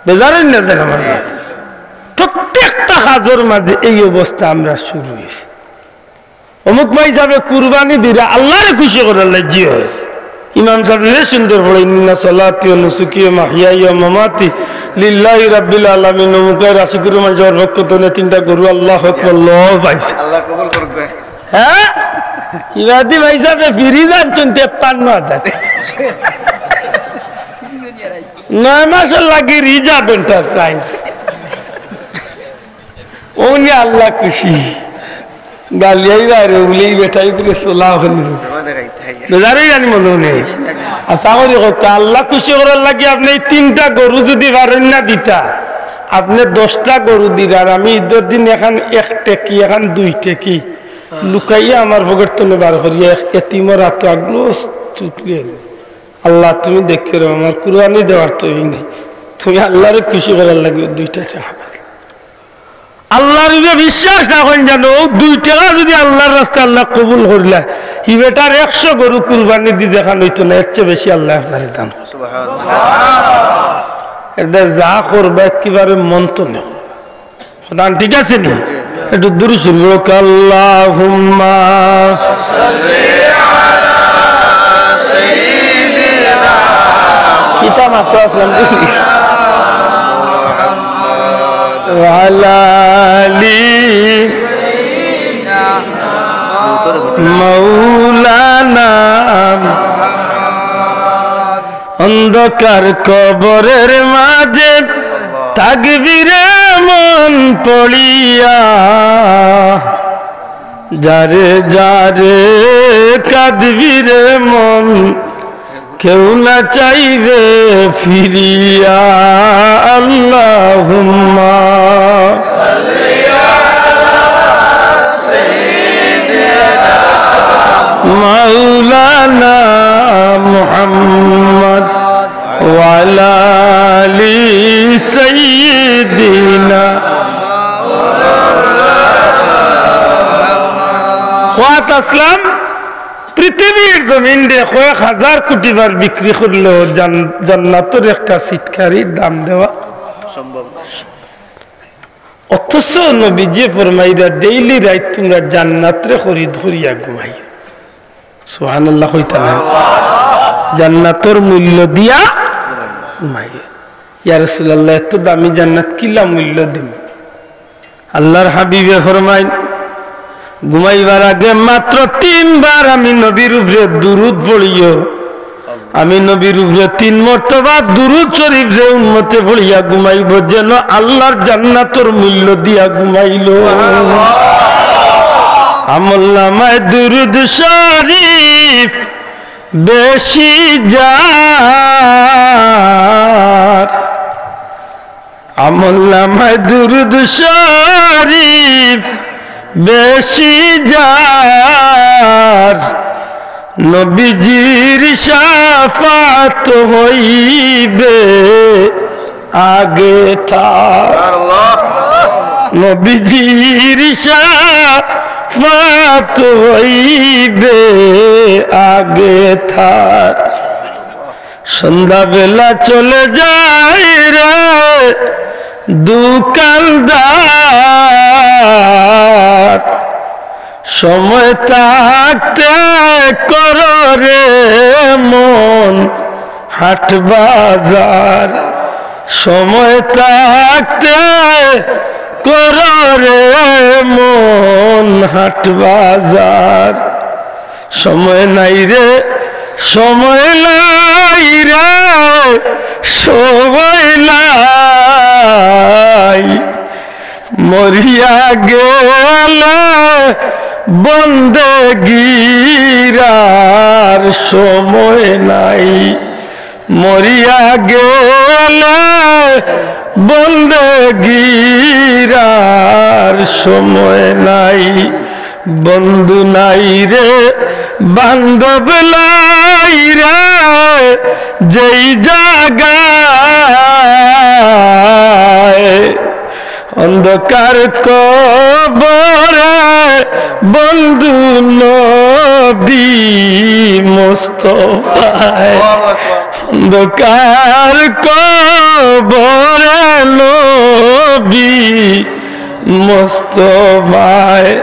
বেজারেন না যেন আমার প্রত্যেকটা কাজের মাঝে এই অবস্থা আমরা শুরু হয়েছি। অমুক ভাই যাবে কুরবানি দিলে আল্লাহরে খুশি করার লাগি হয়। ইমাম সাহেব সুন্দর পড়ে ইন্না সালাতি ওয়া নুসুকি ওয়া মাহইয়ায়া ওয়া মামাতি লিল্লাহি রাব্বিল আলামিন। অমুকের আশিকুর মাঝের রক্ষতনে তিনটা গরু আল্লাহু আকবার আল্লাহ পাইছে, আল্লাহ কবুল করবে। হ্যাঁ ইবাদি ভাই সাহেব ফিরি যাচ্ছেন 53,000 9 মাসের লাগে রিজার্ভ এন্টারপ্রাইজ। ওনি আল্লাহ খুশি গালিয়াই বাইরে উলেই বেটাই দিলে সোলা হল বেজারই জানি মনে নেই। আশা করি আল্লাহ খুশি করার লাগে আপনি 3টা গরু যদি পারেন না দিতা, আপনি 10টা গরু দিলার আমি ঈদের দিন এখন 1 টেকি এখন 2 টেকি লুকাইয়া আমার পকেট তো বার করিয়া এতিমর হাত আগলো চুকলিয়ে। আল্লাহ তুমি দেখে আমার কুরবানি দেওয়ার তো নেই, তুমি আল্লাহরে খুশি করার লাগে 2টা টাকা আল্লাহর বিশ্বাস না করেন জানো 2 টাকা যদি আল্লাহর রাস্তায় আল্লাহ কবুল করলা হি বেটার 100 গরু কুরবানি দিয়ে দেখানো হইতো না, এর চেয়ে বেশি আল্লাহ আপনার দান এটা যা করবে একেবারে মন তো নেই। খোদান ঠিক আছে নি একটু দূর শুনবো আল্লাহুম্মা সাল্লি আলা সাইয়্যিদিনা কিতা মাত্র আসলাম বুঝলি ওয়ালা আলি মাওলানা অন্ধকার কবরের মাঝে তাকবীরে মন পড়িয়া যারে যারে কাঁদবিরে মন কেউ না চাইবে ফিরিয়া। আল্লাহুম্মা সাল্লি আলা সাইয়্যিদিনা মাওলানা মুহাম্মদ ওয়া আলা আলি সাইয়্যিদিনা। খাত আসলাম পৃথিবীর জমিন দিয়ে 1,000 কোটি বার বিক্রি করলেও জান্নাতের একটা সিটকারির দাম দেওয়া সম্ভব। অথচ নবীজি ফরমাইরা ডেইলি রাইট তোমরা জান্নাতরে খরিদ করিয়া ঘুমাই। সুবহানাল্লাহ কইতা না জান্নাতের মূল্য দিয়া ঘুমাই। ইয়া রাসূলুল্লাহ এত দামি জান্নাত কিলা মূল্য দিম? আল্লাহর হাবিবে ফরমাইন ঘুমাইবার আগে মাত্র 3 বার আমি নবীর উপরে দুরূদ পড়িও। আমি নবীর উপরে 3 মর্তবা দুরূদ শরীফ যে উম্মতে পড়িয়া ঘুমাইব যেন আল্লাহর জান্নাতের মূল্য দিয়া ঘুমাইল। আমলনামায় দুরূদ শরীফ বেশি যার, আমলনামায় দুরূদ শরীফ বেশি যার নবীজির শাফাত হইবে আগে তার। নবীজির শাফাত হইবে আগে তার। সন্ধ্যাবেলা চলে যায় রে দোকানদার, সময় থাকতে করো রে মন হাট বাজার। সময় থাকতে করো রে মন হাট বাজার। সময় নাই রে সময় নাই রে সময় নাই, মরিয়া গেলে বন্দেগীরার সময় নাই। মরিয়া গেলে বন্দেগীরার সময় নাই। বন্ধু নাই রে বান্ধব নাই রে যেই জায়গায় অন্ধকার কবরে বন্ধু নবী মুস্তাফা। অন্ধকার কবরে নবী মুস্তাফায়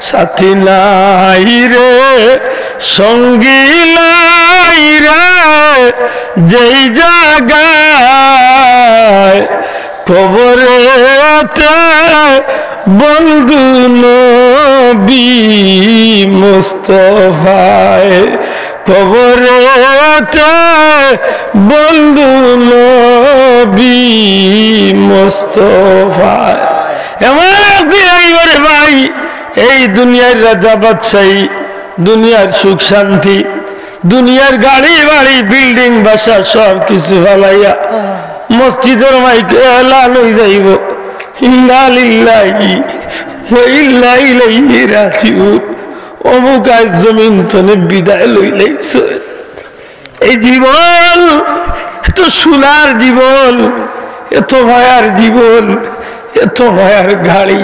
সাথী নাই রে সঙ্গী নাই রে যেই জায়গায় কবরেতে বন্ধু নবী মুস্তাফায় কবরেতে বন্ধু নবী মুস্তাফায় এমন একদিন এইবারে ভাই এই দুনিয়ার রাজা বাদশাহী দুনিয়ার সুখ শান্তি দুনিয়ার গাড়ি বাড়ি বিল্ডিং বাসা সব কিছু ফালাইয়া মসজিদের মাইকে এলান হয়ে যাইব ইন্না লিল্লাহি ওয়া ইন্না ইলাইহি রাজিউন অমুক আজ জমিন তনে বিদায় লইলাইছ এই জীবন এত সোনার জীবন এত মায়ার জীবন এত মায়ার গাড়ি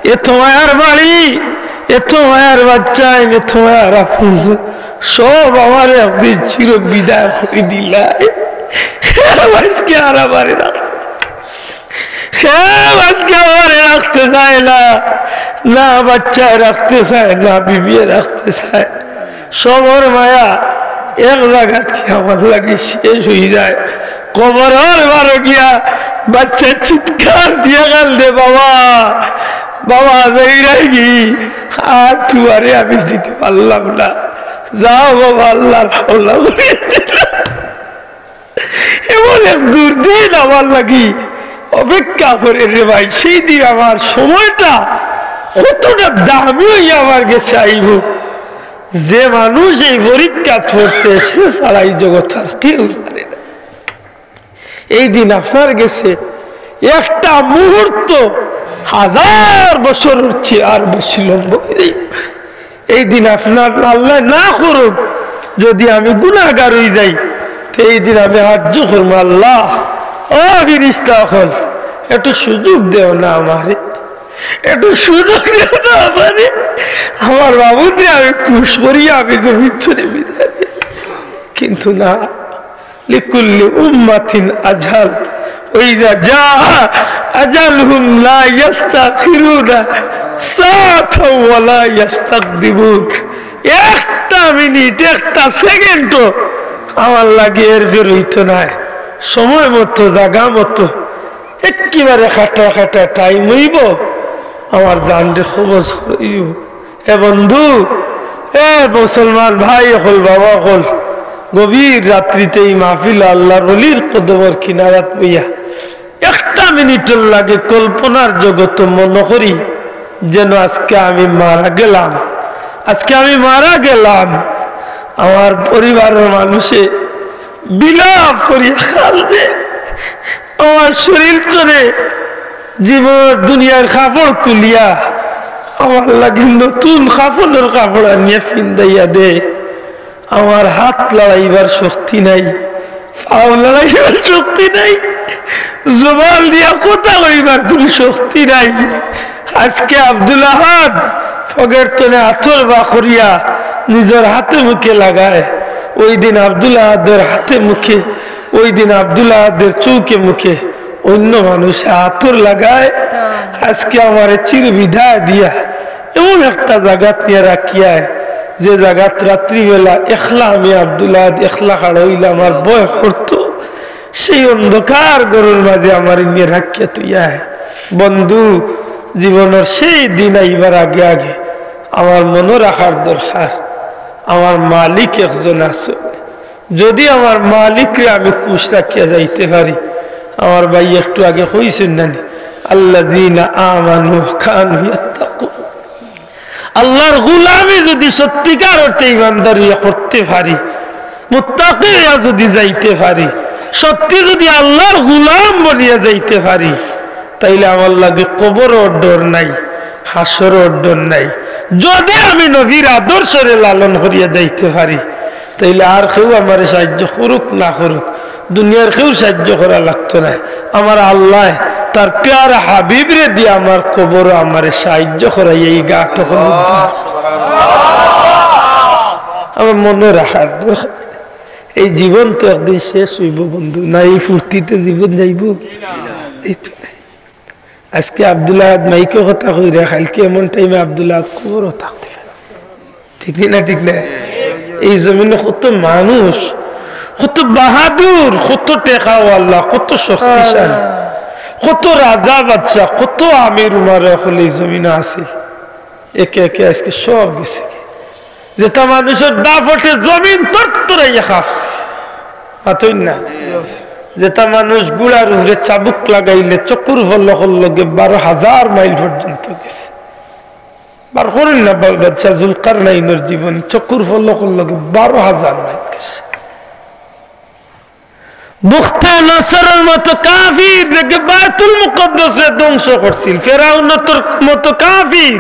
এত মায়ার বাড়ি এত মায়ার বাচ্চা এত মায়ার আপন সব আমার একদিন চির বিদায় করে দিলাই আজকে আর আমারে রাখতে চায় না না বাচ্চায় রাখতে চায় না বিবি রাখতে চায় সবর মায়া এক জায়গা থেকে আমার লাগে শেষ হয়ে যায় কবর বারো গিয়া বাচ্চা চিৎকার দিয়ে গাল দে বাবা বাবা যাই আর তুয়ারে আমি দিতে পারলাম না যাও বাবা আল্লাহ এমন এক দুর্দিন আমার লাগি অপেক্ষা করে রে ভাই সেই দিন আমার সময়টা কতটা দামি হইয়া আমার গেছে আইব যে মানুষ এই পরীক্ষা করছে সে ছাড়াই জগৎ আর কেউ জানে না এই দিন আপনার গেছে একটা মুহূর্ত হাজার বছর চেয়ে আর বেশি লম্বা এই দিন আপনার আল্লাহ না করুক যদি আমি গুনাহগার হয়ে যাই তো এই দিন আমি আর্য করবো আল্লাহ ও ফেরেশতা এখন একটু সুযোগ দেও না আমারে একটু সুযোগ দেও না আমারে আমার বাবুদের আমি খুশ করি আমি জমি চলে বিদায় কিন্তু না লিকুল্লি উম্মাতিন আজাল ওইজা যা আজালহুম লা ইস্তাখিরুনা সাআতাও ওয়া লা ইস্তাকদিমুন একটা মিনিট একটা সেকেন্ড আমার লাগে এর বের হইতো না সময় মতো জায়গা মতো একেবারে খাটা খাটা টাইম হইব আমার জানরে খবর হইব এ বন্ধু এ মুসলমান ভাই হল বাবা হল গভীর রাত্রিতে এই মাহফিল আল্লাহর ওলির কদমের কিনারাত বইয়া একটা মিনিটের লাগে কল্পনার জগৎ মনে করি যেন আজকে আমি মারা গেলাম আজকে আমি মারা গেলাম আমার পরিবারের মানুষে বিলাপ করিয়া কাঁদে আমার শরীর করে জীবন দুনিয়ার কাপড় তুলিয়া আমার লাগে নতুন কাপড়ের কাপড় আনিয়ে ফিন্দাইয়া দে আমার হাত লড়াইবার শক্তি নাই পাও লড়াইবার শক্তি নাই জবান দিয়া কথা কইবার কোন শক্তি নাই আজকে আব্দুল আহাদ ফগের তনে আথর বা করিয়া নিজের হাতে মুখে লাগায় ওই দিন আব্দুল আহাদের হাতে মুখে ওই দিন আব্দুল আহাদের চৌকে মুখে অন্য মানুষ আতর লাগায় আজকে আমার চির বিদায় দিয়া এমন একটা জায়গাত নিয়ে রাখিয়ায় যে জায়গাত রাত্রিবেলা একলা আমি আব্দুল আহাদ একলা খাড়া হইলে আমার ভয় করতো সেই অন্ধকার গরুর মাঝে আমার নিয়ে রাখিয়া তুইয়ায় বন্ধু জীবনের সেই দিন আইবার আগে আগে আমার মনে রাখার দরকার আমার মালিক একজন আছে যদি আমার মালিকরে আমি খুশ রাখিয়া যাইতে পারি আমার ভাই একটু আগে হইছেন নানি আল্লাযীনা আমানু কানু ইয়াত্তাকুন আল্লাহর গোলামি যদি সত্যিকার অর্থে ইমানদারি করতে পারি মুত্তাকি যদি যাইতে পারি সত্যি যদি আল্লাহর গোলাম বনিয়া যাইতে পারি তাইলে আমার লাগে কবরের ডর নাই হাসরের ডর নাই যদি আমি নবীর আদর্শরে লালন করিয়া যাইতে পারি তাইলে আর কেউ আমার সাহায্য করুক না করুক দুনিয়ার কেউ সাহায্য করা লাগতো না আমার আল্লাহ তার প্যার হাবিবরে দিয়ে আমার কবর আমার সাহায্য করাই এই গা তখন আমার মনে রাখার দরকার এই জীবন তো একদিন শেষ হইব বন্ধু, না এই ফুর্তিতে জীবন যাইব? এইতো আজকে আব্দুল্লাহ মাইকে কথা কইরা কালকে এমন টাইমে আব্দুল্লাহ খবরও থাকতে পারে, ঠিক না? ঠিক না? এই জমিনে কত মানুষ, কত বাহাদুর, কত টেকাওয়াল্লা, কত শক্তিশালী, কত রাজা বাচ্চা, কত আমির উমার এখন এই জমিনে আছে, একে একে আজকে সব গেছে। যেটা মানুষের দাফটে জমিন তরতরাইয়া খাপছে, পাতই না? যেটা মানুষ গুড়ার উপরে চাবুক লাগাইলে চকুর ফলকর লগে 12,000 মাইল পর্যন্ত গেছে। বার করেন না বাচ্চা জুলকারনাইনের জীবন, চকুর ফলকর লগে 12,000 মাইল গেছে। বুখতা নসরের মতো কাফির যে বাইতুল মুকদ্দাসে ধ্বংস করছিল, ফেরাউনের মতো কাফির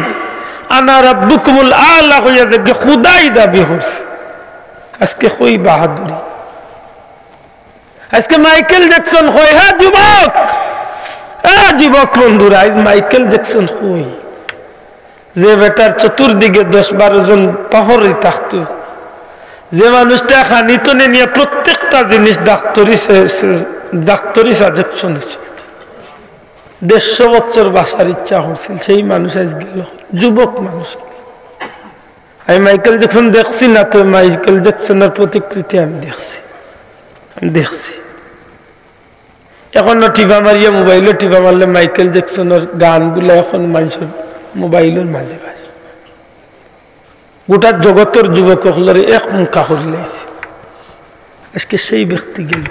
আনা রাব্বুকুমুল আলা হইয়া যে খুদাই দাবি করছে, আজকে কই বাহাদুরি। আজকে মাইকেল জ্যাকসন কই, হ্যাঁ যুবক, হ্যাঁ যুবক বন্ধুরা, আজ মাইকেল জ্যাকসন কই, যে বেটার চতুর্দিকে 10-12 জন পাহরি থাকতো, যে মানুষটা খানিতনে নিয়ে প্রত্যেকটা জিনিস ডাক্তারি সাজেকশনে চলত, 150 বছর বাসার ইচ্ছা করছিল, সেই মানুষ আজ গেল, যুবক মানুষ। আমি মাইকেল জ্যাকসন দেখছি না, তো মাইকেল জ্যাকসনের প্রতিকৃতি আমি দেখছি। এখন টিপা মারিয়া মোবাইলে টিপা মারলে মাইকেল জ্যাকসনের গানগুলো এখন মানুষের মোবাইলের মাঝে পায়। গোটা জগতের যুবক হলের এক মুখা করে লাইছে। আজকে সেই ব্যক্তি গেল,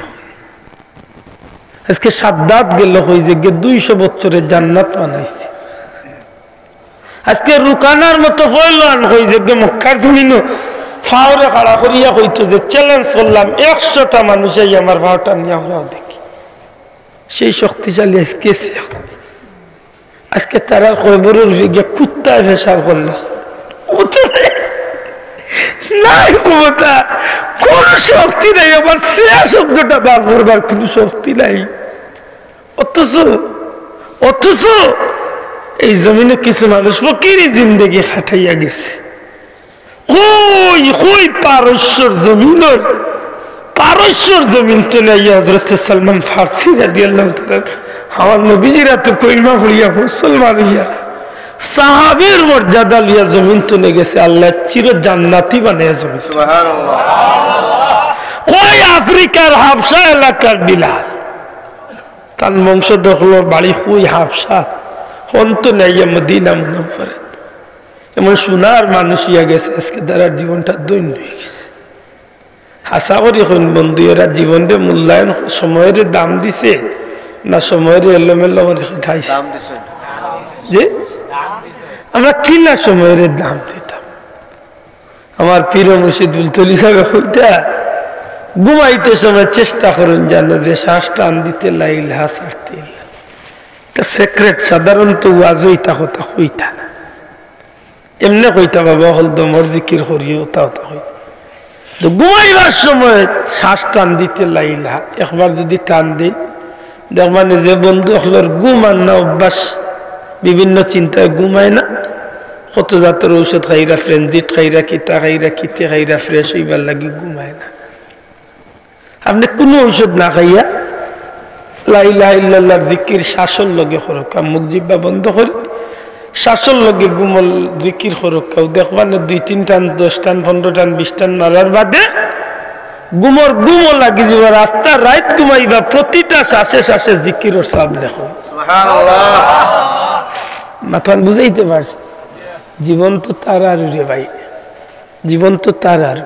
আজকে সাদ্দাত গেল হই যে 200 বছরের জান্নাত বানাইছে। আজকে রুকানার মতো হইলান হই যে মক্কার জমিনও ফাওরে খাড়া করিয়া হইতো যে চ্যালেঞ্জ করলাম 100টা মানুষ এই আমার ভাওটা নিয়ে আমরাও দেখি। সেই শক্তিশালী আজকে আজকে তারা কবরের গিয়ে কুত্তায় পেশাব করল, নাই ক্ষমতা, কোন শক্তি নাই, আমার শ্রেয়া শব্দটা বার করবার কোন শক্তি নাই। অথচ এই জমিনে কিছু মানুষ ফকিরি জিন্দেগি খাটাইয়া গেছে। পারস্যর জমিন চলে হযরত সালমান ফারসি রাদিয়াল্লাহু তাআলা আমার নবীজিরা তো কলিমা পড়িয়া মুসলমান হইয়া সাহাবীর মর্যাদা লিয়া জমিন চলে গেছে, আল্লাহ চির জান্নাতি বানায় জমিন। সুবহানাল্লাহ। কই আফ্রিকার হাবশা এলাকার বিলাল, তার বংশধর হলো বাড়ি কই হাবশা, অন্ত নাইয়া মদিনা মুনাওয়ারা, এমন সোনার মানুষ ইয়া গেছে, আজকে তার জীবনটা দৈন্য হয়ে গেছে। আশা করি এখন বন্ধু এরা জীবনের মূল্যায়ন সময়ের দাম দিছে না সময়ের এলোমেলো ঠাইছে? যে আমরা কিনা সময়ের দাম দিতাম। আমার পীর মুর্শিদুল তলি সাহেব হইতা ঘুমাইতে সময় চেষ্টা করুন জানো যে শ্বাস টান দিতে লাইল হাস আটতে, এটা সিক্রেট। সাধারণত ওয়াজ হইতা কথা হইতা না, এমনি কইতা বাবা হল দমর জিকির করিও তাও তা হইতা। তো ঘুমাইবার সময় শ্বাস টান দিতে লাইলা, একবার যদি টান দিই দেখবেন যে বন্ধু হলোর ঘুমান না অভ্যাস, বিভিন্ন চিন্তায় ঘুমায় না, কত জাতের ঔষধ খাইরা, ফ্রেন্সিট খাইরা, কিতা খাইরা, কিতে খাইরা, ফ্রেশ হইবার লাগি ঘুমায় না। আপনি কোনো ঔষধ না খাইয়া লা ইলাহা ইল্লাল্লাহর জিকির শ্বাসর লগে করকা, মুখ জিহ্বা বন্ধ করে শ্বাসর লগে গুমল জিকির করকাও দেখবেন 2-3 টান, 10 টান, 15 টান, 20 টান মারার বাদে গুমর গুমো লাগি যাব। রাস্তা রাত ঘুমাইবা, প্রতিটা শ্বাসে শ্বাসে জিকিরের সব লেখো। সুবহানাল্লাহ। মাথান বুঝাইতে পারছি? জীবন তো তার আর রে ভাই, জীবন তো তার আর।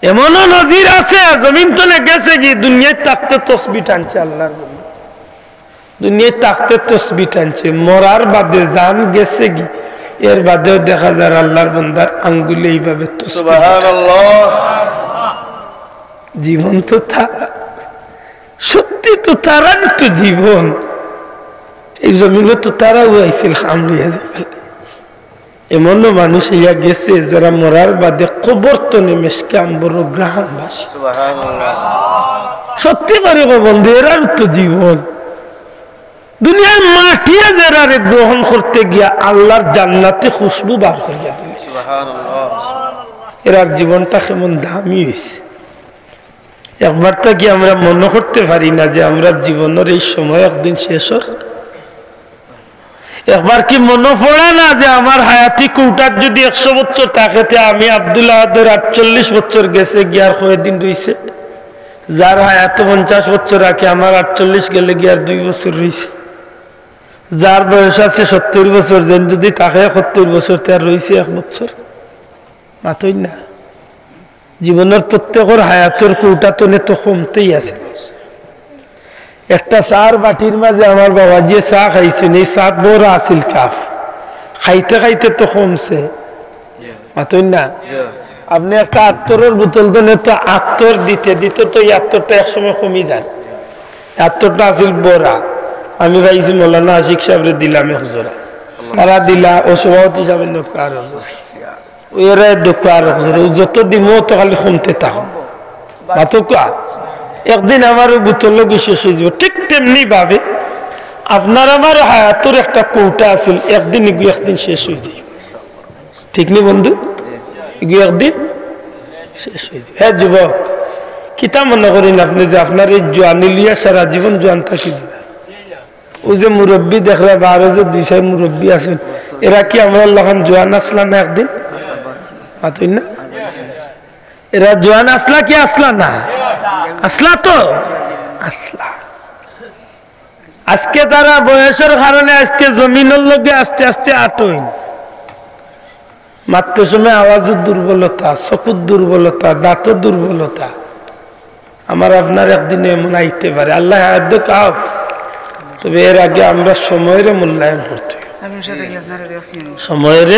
এমনও নজির আছে জমিন তলে গেছে কি দুনিয়ায় তাকতে তসবিহ টানছে আল্লাহর বন্ধু, দুনিয়ায় তাকতে তসবিহ টানছে, মরার বাদে জান গেছে কি এর বাদেও দেখা যায় আল্লাহর বান্দার আঙ্গুলে এইভাবে তসবিহ। সুবহানাল্লাহ। জীবন তো তারা, সত্যি তো তারাই তো জীবন। এই জমিনে তো তারাও আইছিল খাম লইয়া যাবে। এমনও মানুষ ইয়া গেছে যারা মরার বাদে কবর তো নেমেশকে আম্বর গ্রহণ বাসে। সত্যি করে বন্ধু, এরার তো জীবন। দুনিয়ার মাটিয়া যারা গ্রহণ করতে গিয়া আল্লাহর জান্নাতে খুশবু বার হইয়া দিল। এরার জীবনটা কেমন দামি হয়েছে। একবার তো কি আমরা মনে করতে পারি না যে আমরা জীবনের এই সময় একদিন শেষ হোক? একবার কি মনে পড়ে না যে আমার হায়াতি কৌটার যদি 100 বছর থাকে, আমি আব্দুল আহাদের 48 বছর গেছে গিয়ার কয়েকদিন রয়েছে, যার হায়াত 50 বছর রাখে আমার 48 গেলে গিয়ার 2 বছর রয়েছে, যার বয়স আছে 70 বছর যেন যদি থাকে 70 বছর তার রয়েছে 1 বছর মাতই না। জীবনের প্রত্যেকের হায়াতের কৌটা তো তো কমতেই আছে। একটা চার বাটির মাঝে আমার বাবা যে চা খাইছেন, এই চা বড় আছিল কাপ, খাইতে খাইতে তো কমছে মাতই না। আপনি একটা 78-এর বোতল দিলে তো 78 দিতে দিতে তো 78টা একসময় কমি যায়। 78টা আছিল বড়া, আমি ভাইছি মৌলানা আশিক সাহেবরে দিলাম 1 জোড়া, তারা দিলা ও সভাপতি সাহেবের লোক আর ওরা দুঃখ আর যত দিব তো খালি কমতে থাকুন মাতুকা। একদিন আমার বোতল শেষ হয়ে যাব। ঠিক তেমনি ভাবে আপনার আমার হায়াতের একটা কৌটা আছিল, একদিন এগুলো একদিন শেষ হয়ে যায়, ঠিক নেই বন্ধু? এগুলো একদিন শেষ হয়ে যায়। হ্যাঁ যুবক, কিতা মনে করেন আপনি যে আপনার এই জোয়ানি লিয়া সারা জীবন জোয়ান থাকি যাবে? ওই যে মুরব্বী দেখলে বা আরো যে 2-4 মুরব্বী আছেন, এরা কি আমরা লখন জোয়ান আসলা না একদিন? মাতুই না, এরা জোয়ান আসলা কি আসলা না? আসলা তো আসলা। আজকে তারা বয়সের কারণে আজকে জমিনের লগে আস্তে আস্তে আটইন, মাত্র সময় আওয়াজের দুর্বলতা, চকুর দুর্বলতা, দাঁতের দুর্বলতা আমার আপনার একদিনে এমন আইতে পারে। আল্লাহ হায়াত খাও, তবে এর আগে আমরা সময়ের মূল্যায়ন করতে, সময়ের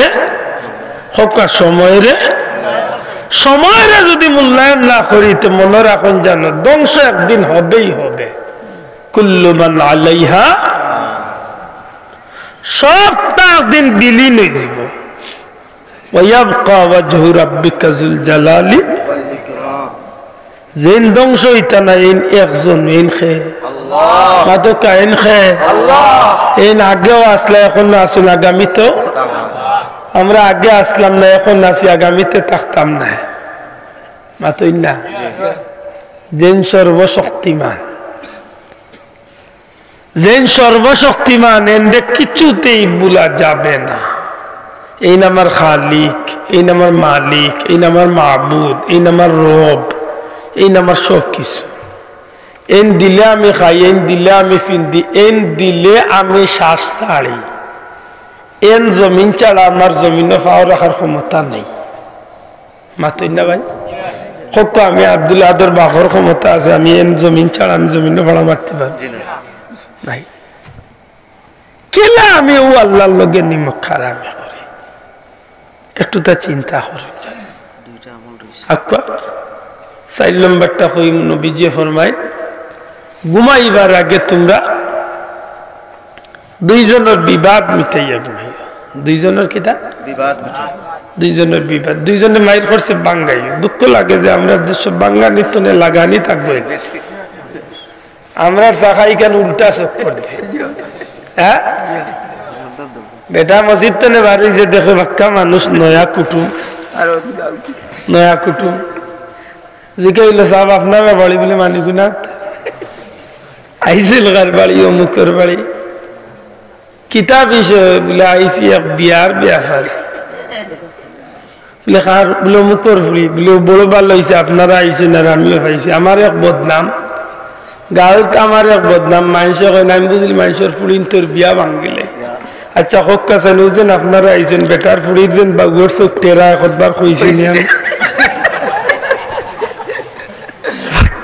যদি মূল্যায়ন না করি তো মনে রাখুন জানো ধ্বংস একদিন হবেই হবে। কুল্লু মান আলাইহা, সবটা একদিন বিলীন হয়ে যাব। ওয়ায়াবকা ওয়াজহু রাব্বিকা যুল জালালি ওয়াল ইকরাম। যেন ধ্বংস হইতা না ইন একজন ইন খে আল্লাহ, মাদকা ইন খে আল্লাহ। ইন আগেও আসলে এখন না আসলে আগামীতেও, আমরা আগে আসলাম না এখন আসি, আগামীতে থাকতাম না মাতই না। যেন সর্বশক্তিমান, যেন সর্বশক্তিমান এন্ডে কিছুতেই ভুলা যাবে না। এই নামার খালিক, এই নামার মালিক, এই নামার মাবুদ, এই নামার রব, এই নামার সব কিছু। এন দিলে আমি খাই, এন দিলে আমি ফিন্দি, এন দিলে আমি শ্বাস ছাড়ি। এন জমিন ছাড়া আমার জমিনে পাও রাখার ক্ষমতা নেই মাতই না ভাই। কত আমি আব্দুল আদর বাপর ক্ষমতা আছে, আমি এন জমিন ছাড়া আমি জমিনে ভাড়া মারতে পারি নাই। কেলা আমি ও আল্লাহর লগে নিমক খারাপ করি, একটু তা চিন্তা করি। 4 নম্বরটা হই নবীজি ফরমায়, ঘুমাইবার আগে তোমরা 2 জনের বিবাদ মিটাইয়া ঘুমাইয়া। 2 জনের কিতা বিবাদ মিটাই, 2 জনের বিবাদ। 2 জনে মাইর করছে বাঙ্গাই, দুঃখ লাগে যে আমরা দেশ বাঙ্গানি তো লাগানি থাকবো, আমরা চাখাই কেন উল্টা চোখ করে দেয়। হ্যাঁ বেটা মসজিদ তো বাড়ি যে দেখো বাক্কা মানুষ নয়া কুটুম, নয়া কুটুম জিকাইল সাহেব আপনার বাড়ি বলে মানিব না, আইছিল কার বাড়ি অমুকের বাড়ি, কিতাব বিষয় বলে আইসি এক বিয়ার ব্যাপারে বলে কার বলে অমুকর ফুড়ি বলে বড় ভালো হয়েছে আপনারা আইসেন আর আমিও পাইছি। আমার এক বদনাম গাঁত, আমার এক বদনাম মানুষের কয় না, আমি বুঝলি মানুষের ফুড়িন তোর বিয়া ভাঙিলে। আচ্ছা হোক কাছে যেন আপনারা আইসেন বেটার ফুড়ির যেন বাগুয়ার চোখ টেরা একবার কইছি আমি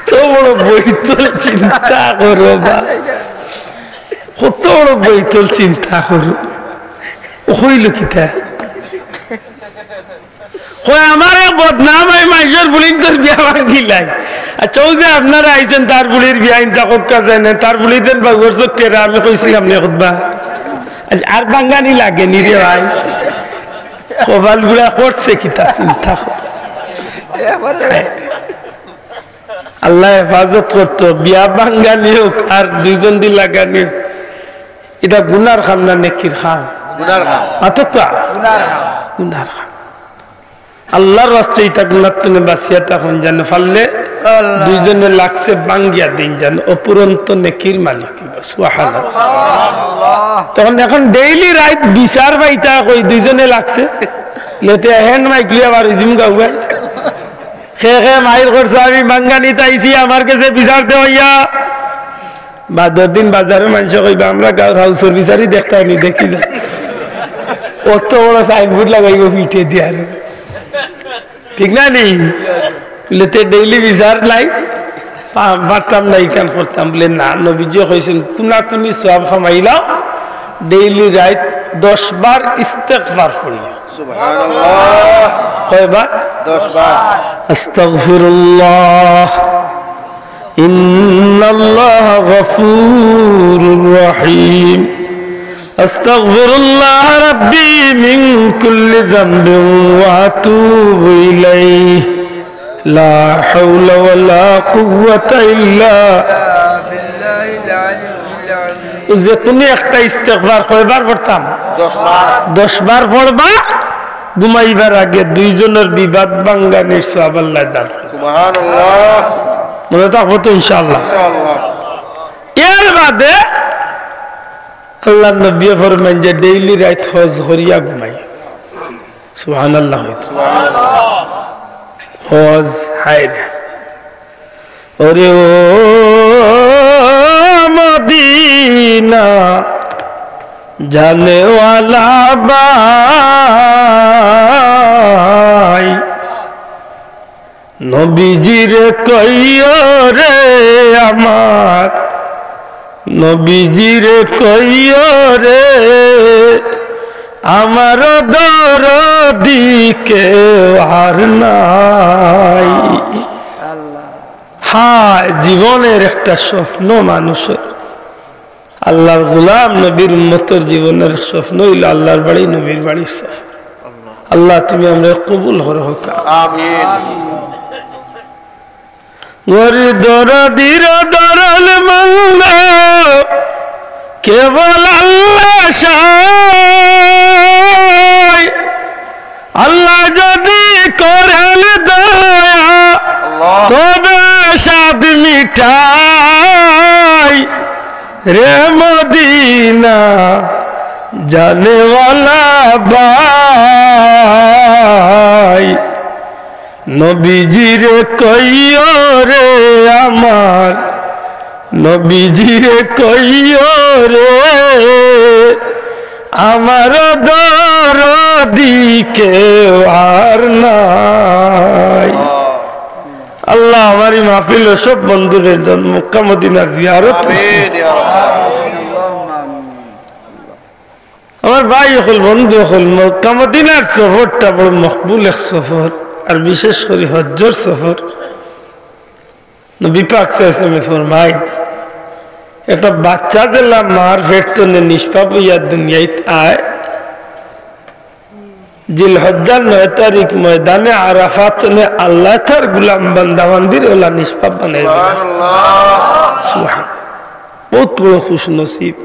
কত বড় বইতল চিন্তা করো ভাই, কত বড় বইতল চিন্তা করো। হইল কিতা আমার বদনাম আমি মাইসের বুলিন তোর বিয়া ভাঙিলাই। আচ্ছা ও যে আপনারা আইসেন তার বুলির বিয়া ইনতা হোক কাছে না, তার বুলি দেন বাগুয়ার চোখ টেরা আমি কইছিলাম না খুদবা আর বাঙ্গানি লাগেনি রে ভাই, কবাল গুলা করছে কিতা চিন্তা। আল্লাহ হেফাজত করতো, বিয়া বাঙ্গানি হোক আর 2 জন দি লাগানি, এটা গুনার খাম না নেকির খাম? গুনার খাম মাতকা, গুনার খাম। আল্লাহর রাস্তায় তাকুনাত তুমি বাসিয়া তখন যেন ফাললে দুইজনে লাগছে বাঙ্গিয়া দিন যেন অপুরন্ত নেকির মালিক তখন এখন ডেইলি রাইট বিচার পাইতা কই দুইজনে লাগছে লেতে হ্যান্ড মাইকলি আবার ইজিম গাউবে খে খে মাইল করছে আমি বাঙ্গানি তাইছি আমার কাছে বিচার দেওয়া বা 10 দিন বাজারে মানুষ কইবা আমরা গাঁর হাউসের বিচারই দেখতে আমি দেখি না অত বড় সাইনবোর্ড লাগাইব পিঠে দিয়ে ঠিক না নেই লেতে ডেইলি বিচার লাই পারতাম না ইকান করতাম বলে না নবীজি কইছেন কুনাকুনি সওয়াব কামাইলাও ডেইলি রাইট 10 বার ইস্তেগফার পড়িও সুবহানাল্লাহ কয়বার 10 বার আস্তাগফিরুল্লাহ ইন্নাল্লাহ গফুরুর রহিম আস্তাগফিরুল্লাহ রাব্বি মিন কুল্লি যামবিন ওয়া আতুবু ইলাইহি লা হাওলা ওয়ালা কুওয়াতা ইল্লা বিল্লাহিল আলিয়্যিল আযীম যে তুমি একটা ইস্তেগফার কয়বার পড়তাম 10 বার পড়বা ঘুমাইবার আগে দুইজনের বিবাদ ভাঙ্গানির সওয়াব আল্লাহ দান সুবহানাল্লাহ মনে থাকবো তো ইনশাআল্লাহ এর বাদে আল্লাহ নবী ফরমান যে ডেইলি রাত হজ করিয়া ঘুমাই সুবহানাল্লাহ হজ হায় ওরে ও মদিনা জানে ওয়ালা বাই নবীজির কইও রে আমার নবীজির কইও রে আমার দরদি কেউ আর নাই হায় জীবনের একটা স্বপ্ন মানুষের আল্লাহর গোলাম নবীর উম্মতের জীবনের স্বপ্ন হইল আল্লাহর বাড়ি নবীর বাড়ির সফর আল্লাহ তুমি আমরা কবুল করো আমিন গরি দরদির দরল মঙ্গ কেবল আল্লাহ সাই আল্লাহ যদি করেন দয়া তবে স্বাদ মিঠাই রে মদিনা জানেওয়ালা বাই নবীজিরে কইও রে আমার নবীজিরে কইও রে আমার দরদি কেউ আর নাই আল্লাহ আমার মাহফিল সব বন্ধুদের জন্য মক্কা মদিনার জিয়ারত আমার ভাই হল বন্ধু হল মক্কা মদিনার সফরটা বড় মকবুল এক সফর আর বিশেষ করে হজ্জর সফর নবী পাক সাল্লাল্লাহু আলাইহি ফরমায় একটা বাচ্চা যেলা মার পেট থেকে নিষ্পাপ হইয়া দুনিয়ায় আয় জিলহজ্জার 9 তারিখ ময়দানে আরাফাত নে আল্লাহ তার গোলাম বান্দাবান্দির ওলা নিষ্পাপ বানাই সুবহানাল্লাহ সুবহান বহুত বড় খুশনসিব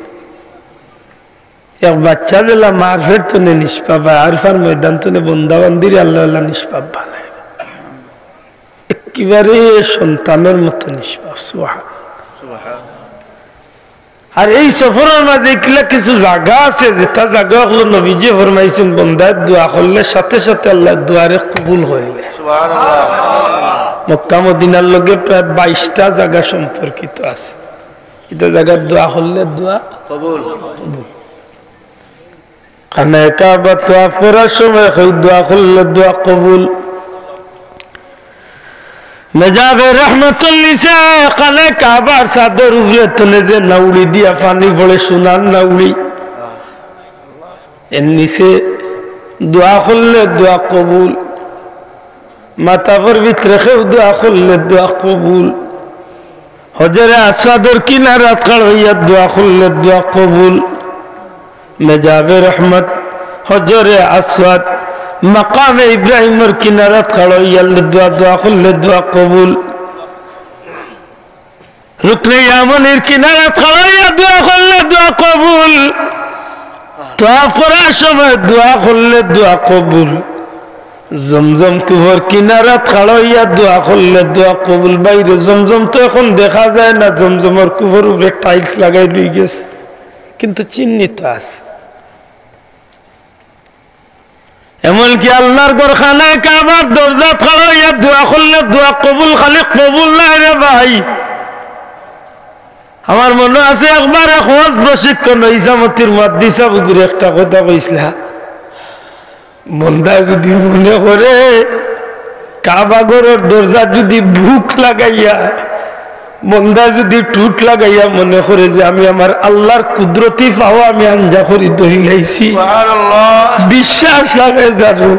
এক বাচ্চা যেলা মার পেট থেকে নিষ্পাপ আরফার ময়দান থেকে বান্দাবান্দির আল্লাহ ওলা নিষ্পাপ বানাই একেবারে সন্তানের মতো নিষ্পাপ সুবহান সুবহান আর এই সফরের মাঝে কিছু জায়গা আছে যেটা জায়গা হলো নবীজি ফরমাইছেন বান্দার দোয়া করলে সাথে সাথে আল্লাহ দোয়ারে কবুল হইবে সুবহানাল্লাহ মক্কা মদিনার লগে প্রায় 22টা জায়গা সম্পর্কিত আছে এটা জায়গার দোয়া করলে দোয়া কবুল খানা কাবা তওয়াফ করার সময় দোয়া করলে দোয়া কবুল নজাবে রহমতুল্লিসা কানে কাবার সাদর উপরে তলে যে নাউড়ি দিয়া পানি পড়ে সোনার নাউড়ি এর নিচে দোয়া করলে দোয়া কবুল মাথা পর ভিতরে খেউ দোয়া করলে দোয়া কবুল হজরে আসওয়াদর কিনারাত খাড় হইয়া দোয়া করলে দোয়া কবুল নজাবে রহমত হজরে আসওয়াদ مقام ابراہیم اور کنارت کھڑو یل دعا دعا خل دعا قبول رکن یامنیر کنارت کھڑو یا دعا خل دعا قبول طواف قرآن شما دعا خل دعا قبول জমজম কুফর কিনারাত খাড়া হইয়া দোয়া করলে দোয়া কবুল। বাইরে জমজম তো এখন দেখা যায় না, জমজমের কুফর উপরে টাইলস লাগাই লই গেছে, কিন্তু চিহ্নিত আছে। এমনকি আল্লাহর ঘরখানায় কাবার দরজা খাড়া হইয়া দোয়া করলে দোয়া কবুল, খালি কবুল নাই রে ভাই। আমার মনে আছে একবার এক ওয়াজ প্রশিক্ষণ ইসামতির মুহাদ্দিস হুজুর একটা কথা কইছিল, বন্দা যদি মনে করে কাবা ঘরের দরজা যদি বুক লাগাইয়া, বন্দা যদি টুট লাগাইয়া মনে করে যে আমি আমার আল্লাহর কুদরতি পাওয়া আমি আঞ্জা করি ধরি লাইছি, বিশ্বাস লাগাই জানো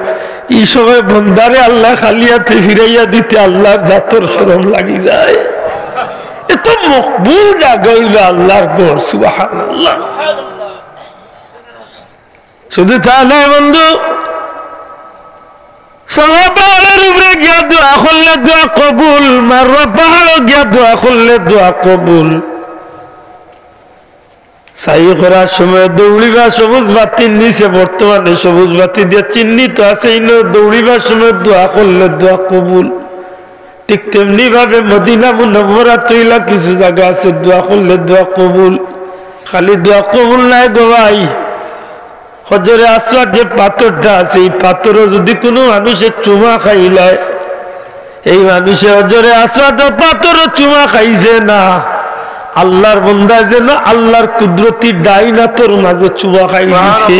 এই সময় বন্দারে আল্লাহ খালিয়াতে ফিরাইয়া দিতে আল্লাহর জাতর শরম লাগি যায়। এত মকবুল জায়গা হইল আল্লাহর ঘর, সুবহানাল্লাহ। শুধু তা নয় বন্ধু, পাহাড়ের উপরে গিয়া দোয়া করলে দোয়া কবুল, মারবা পাহাড় গিয়া দোয়া করলে দোয়া কবুল। সাই করার সময় দৌড়িবা সবুজ বাতির নিচে, বর্তমানে সবুজ বাতি দিয়ে চিহ্নিত আছে, দৌড়িবার সময় দোয়া করলে দোয়া কবুল। ঠিক তেমনি ভাবে মদিনা মুনওয়ারা তৈলা কিছু জায়গা আছে দোয়া করলে দোয়া কবুল। খালি দোয়া কবুল নাই গো ভাই, হজরে আসওয়াদ যে পাথরটা আছে এই পাথরও যদি কোনো মানুষের চুমা খাইলায়, এই মানুষের হজরে আসওয়াদ পাথরও চুমা খাইছে না, আল্লাহর বান্দা যেন আল্লাহর কুদরতি ডাইনাতর মাঝে চুমা খাই দিছে।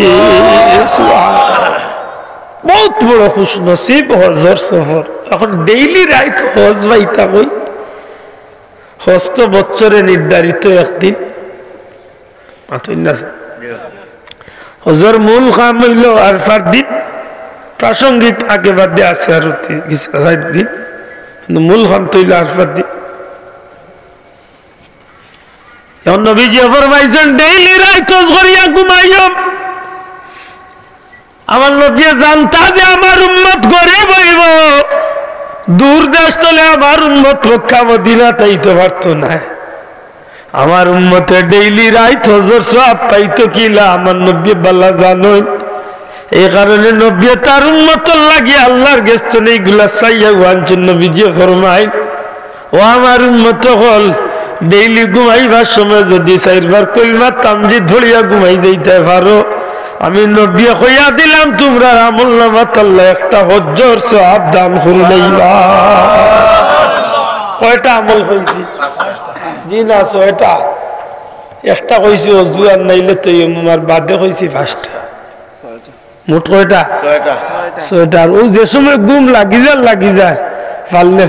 বহুত বড় খুশনসিব হজর সফর। এখন ডেইলি রাইট হজ বাইতা কই, হজ তো বছরে নির্ধারিত একদিন। হজর মূল কাম হইল আরফার দিন, প্রাসঙ্গিক আগে বাদে আছে আর দিন, কিন্তু মূল কাম তো হইল আরফার দিন। এখন নবীজি ফরমাইছেন ডেইলি রাইট হজ করিয়া ঘুমাইও। আমার নবী জানতা যে আমার উম্মত ঘরে বইব, দূর দেশ তলে আমার উম্মত রক্ষা মদিনা তাইতে পারত না। আমার উম্মতে ডেইলি রাইট হজর সওয়াব পাইতো কিলা আমার নবী বালা জানেন। এই কারণে নবী তার উম্মতর লাগি আল্লাহর গেস্তন এইগুলা চাইয়া ওয়ানছেন। নবীজি ফরমাইন, ও আমার উম্মত হল ডেইলি ঘুমাইবার সময় যদি 4 বার কলমা তামজিদ ধরিয়া ঘুমাই যাইতে পারো, আমি নবী কইয়া দিলাম তোমরা আমল নামাত আল্লাহ একটা হজ্জর সওয়াব দান করে লইবা। কয়টা আমল কইছি? জি না 6টা। একটা কইছি অজু আর নাইলে তাইয়্যুমার বাদে কইছি 5টা। মোট কয়টা? 6টা। আর ও যে সময় ঘুম লাগি যায় পারলে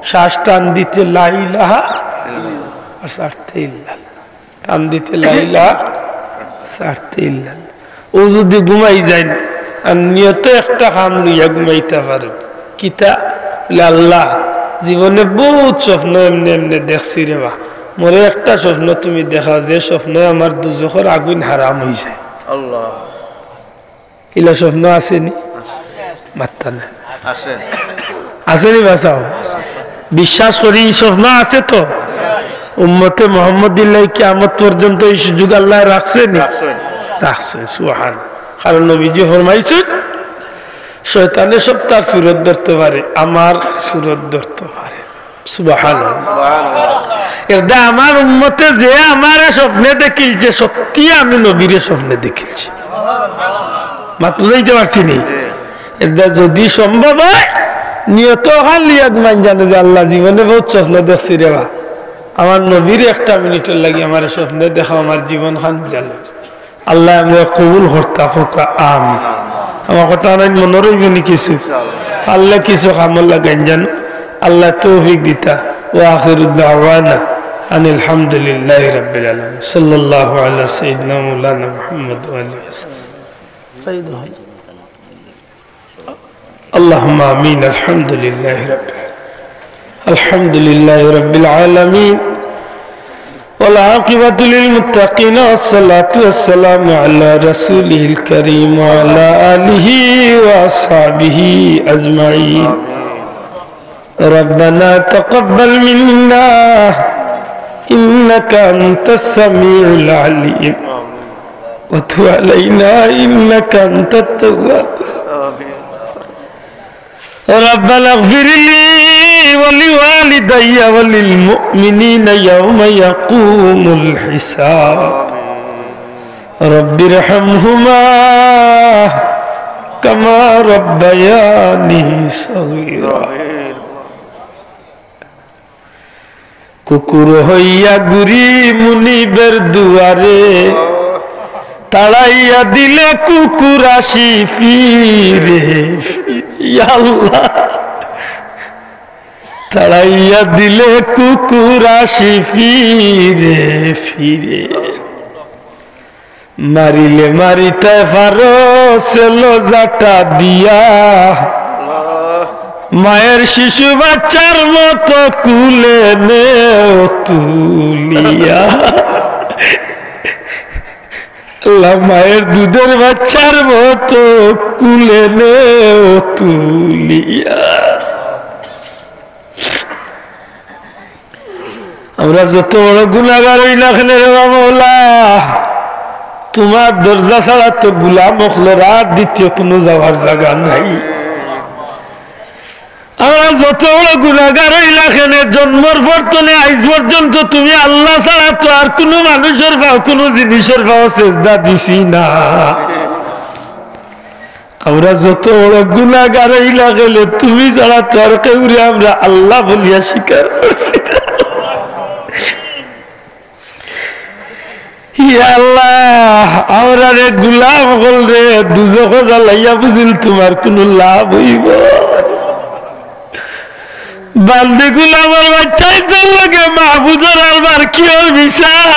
শ্বাস টান দিতে লা ইলাহা আর ছাড়তে ইল্লাল্লাহ, টান দিতে লা ইলাহা ছাড়তে ইল্লাল্লাহ। ও যদি ঘুমাই যায় আর নিয়ত একটা কাম লইয়া ঘুমাইতে পারে, কিতা আল্লাহ জীবনে বহুত স্বপ্ন এমনি এমনি দেখছি রে বা, মোরে একটা স্বপ্ন তুমি দেখা যে স্বপ্ন আমার দুজখের আগুন হারাম হয়ে যায়। আল্লাহ, ইলা স্বপ্ন আসেনি? মাত্তা না আসেনি? বাসাও বিশ্বাস করি স্বপ্ন আছে তো। উম্মতে মুহাম্মদিল্লাহ কিয়ামত পর্যন্ত এই সুযোগ আল্লাহ রাখছেনি? রাখছে। সুবহান। কারণ নবীজি ফরমাইছেন শয়তানে সব তার সুরত ধরতে পারে, আমার সুরত ধরতে পারে। সুবহানাল্লাহ। আমার উম্মতে যে আমার স্বপ্নে দেখিলছে সত্যি আমি নবীরে স্বপ্নে দেখিলছি। মাত্র যাইতে পারছি নি। এটা যদি সম্ভব হয় নিয়ত হালিয়াত মান জানে যে আল্লাহ জীবনে বহুত স্বপ্ন দেখছি রে বা, আমার নবীর একটা মিনিটের লাগি আমার স্বপ্নে দেখা আমার জীবন খান জানে। আল্লাহ আমরা কবুল হর্তা হোক। আমি আমার কথা নাই মনে রইবনি কিছু পারলে কিছু কামল লাগাই জানো। আল্লাহ তৌফিক দিতা। ওয়া আখিরু দাওয়ানা আনিল হামদুলিল্লাহি রাব্বিল আলামিন। সাল্লাল্লাহু আলা সাইয়্যিদিনা মাওলানা মুহাম্মদ ওয়া আলিহি ওয়াসাল্লাম। আল্লাহুম্মা আমিন। আলহামদুলিল্লাহি রাব্বিল আলামিন والعاقبة للمتقين والصلاة والسلام على رسوله الكريم وعلى آله وأصحابه أجمعين. ربنا تقبل منا إنك أنت السميع العليم وتب علينا إنك أنت التواب. ربنا اغفر لي ولوالدي وللمؤمنين يوم يقوم الحساب رب ارحمهما كما ربياني صغيرا কুকুর হইয়া ঘুরি মুনিবের দুয়ারে তাড়াইয়া দিলে কুকুর আসি ফিরে ইয়া আল্লাহ তাড়াইয়া দিলে কুকুর আসি ফিরে ফিরে মারিলে মারিতে পারো সেলো জাটা দিয়া মায়ের শিশু বাচ্চার মতো কুলে নেও তুলিয়া মায়ের দুধের বাচ্চার মতো কুলে নেও তুলিয়া আমরা যত বড় গুনাহগার হই না কেন রে মাওলা তোমার দরজা ছাড়া তো গোলাম হলের আর দ্বিতীয় কোনো যাওয়ার জায়গা নাই আমরা যত বড় গুনাহগার হই না কেন জন্মের পর থেকে আজ পর্যন্ত তুমি আল্লাহ ছাড়া তো আর কোনো মানুষের পাও কোনো জিনিসের পাও সেজদা দিছি না আমরা যত বড় গুনাহগার হই না কেন তুমি ছাড়া তো আর কেউরে আমরা আল্লাহ বলিয়া স্বীকার করছি না আল্লাহ আমরা রে গুলাম হল রে দুজখ জ্বালাইয়া বুঝিল তোমার কোন লাভ হইব বান্দে গুলামের বাচ্চাই তোর লগে মাহবুদের আলবার কি ওর বিচার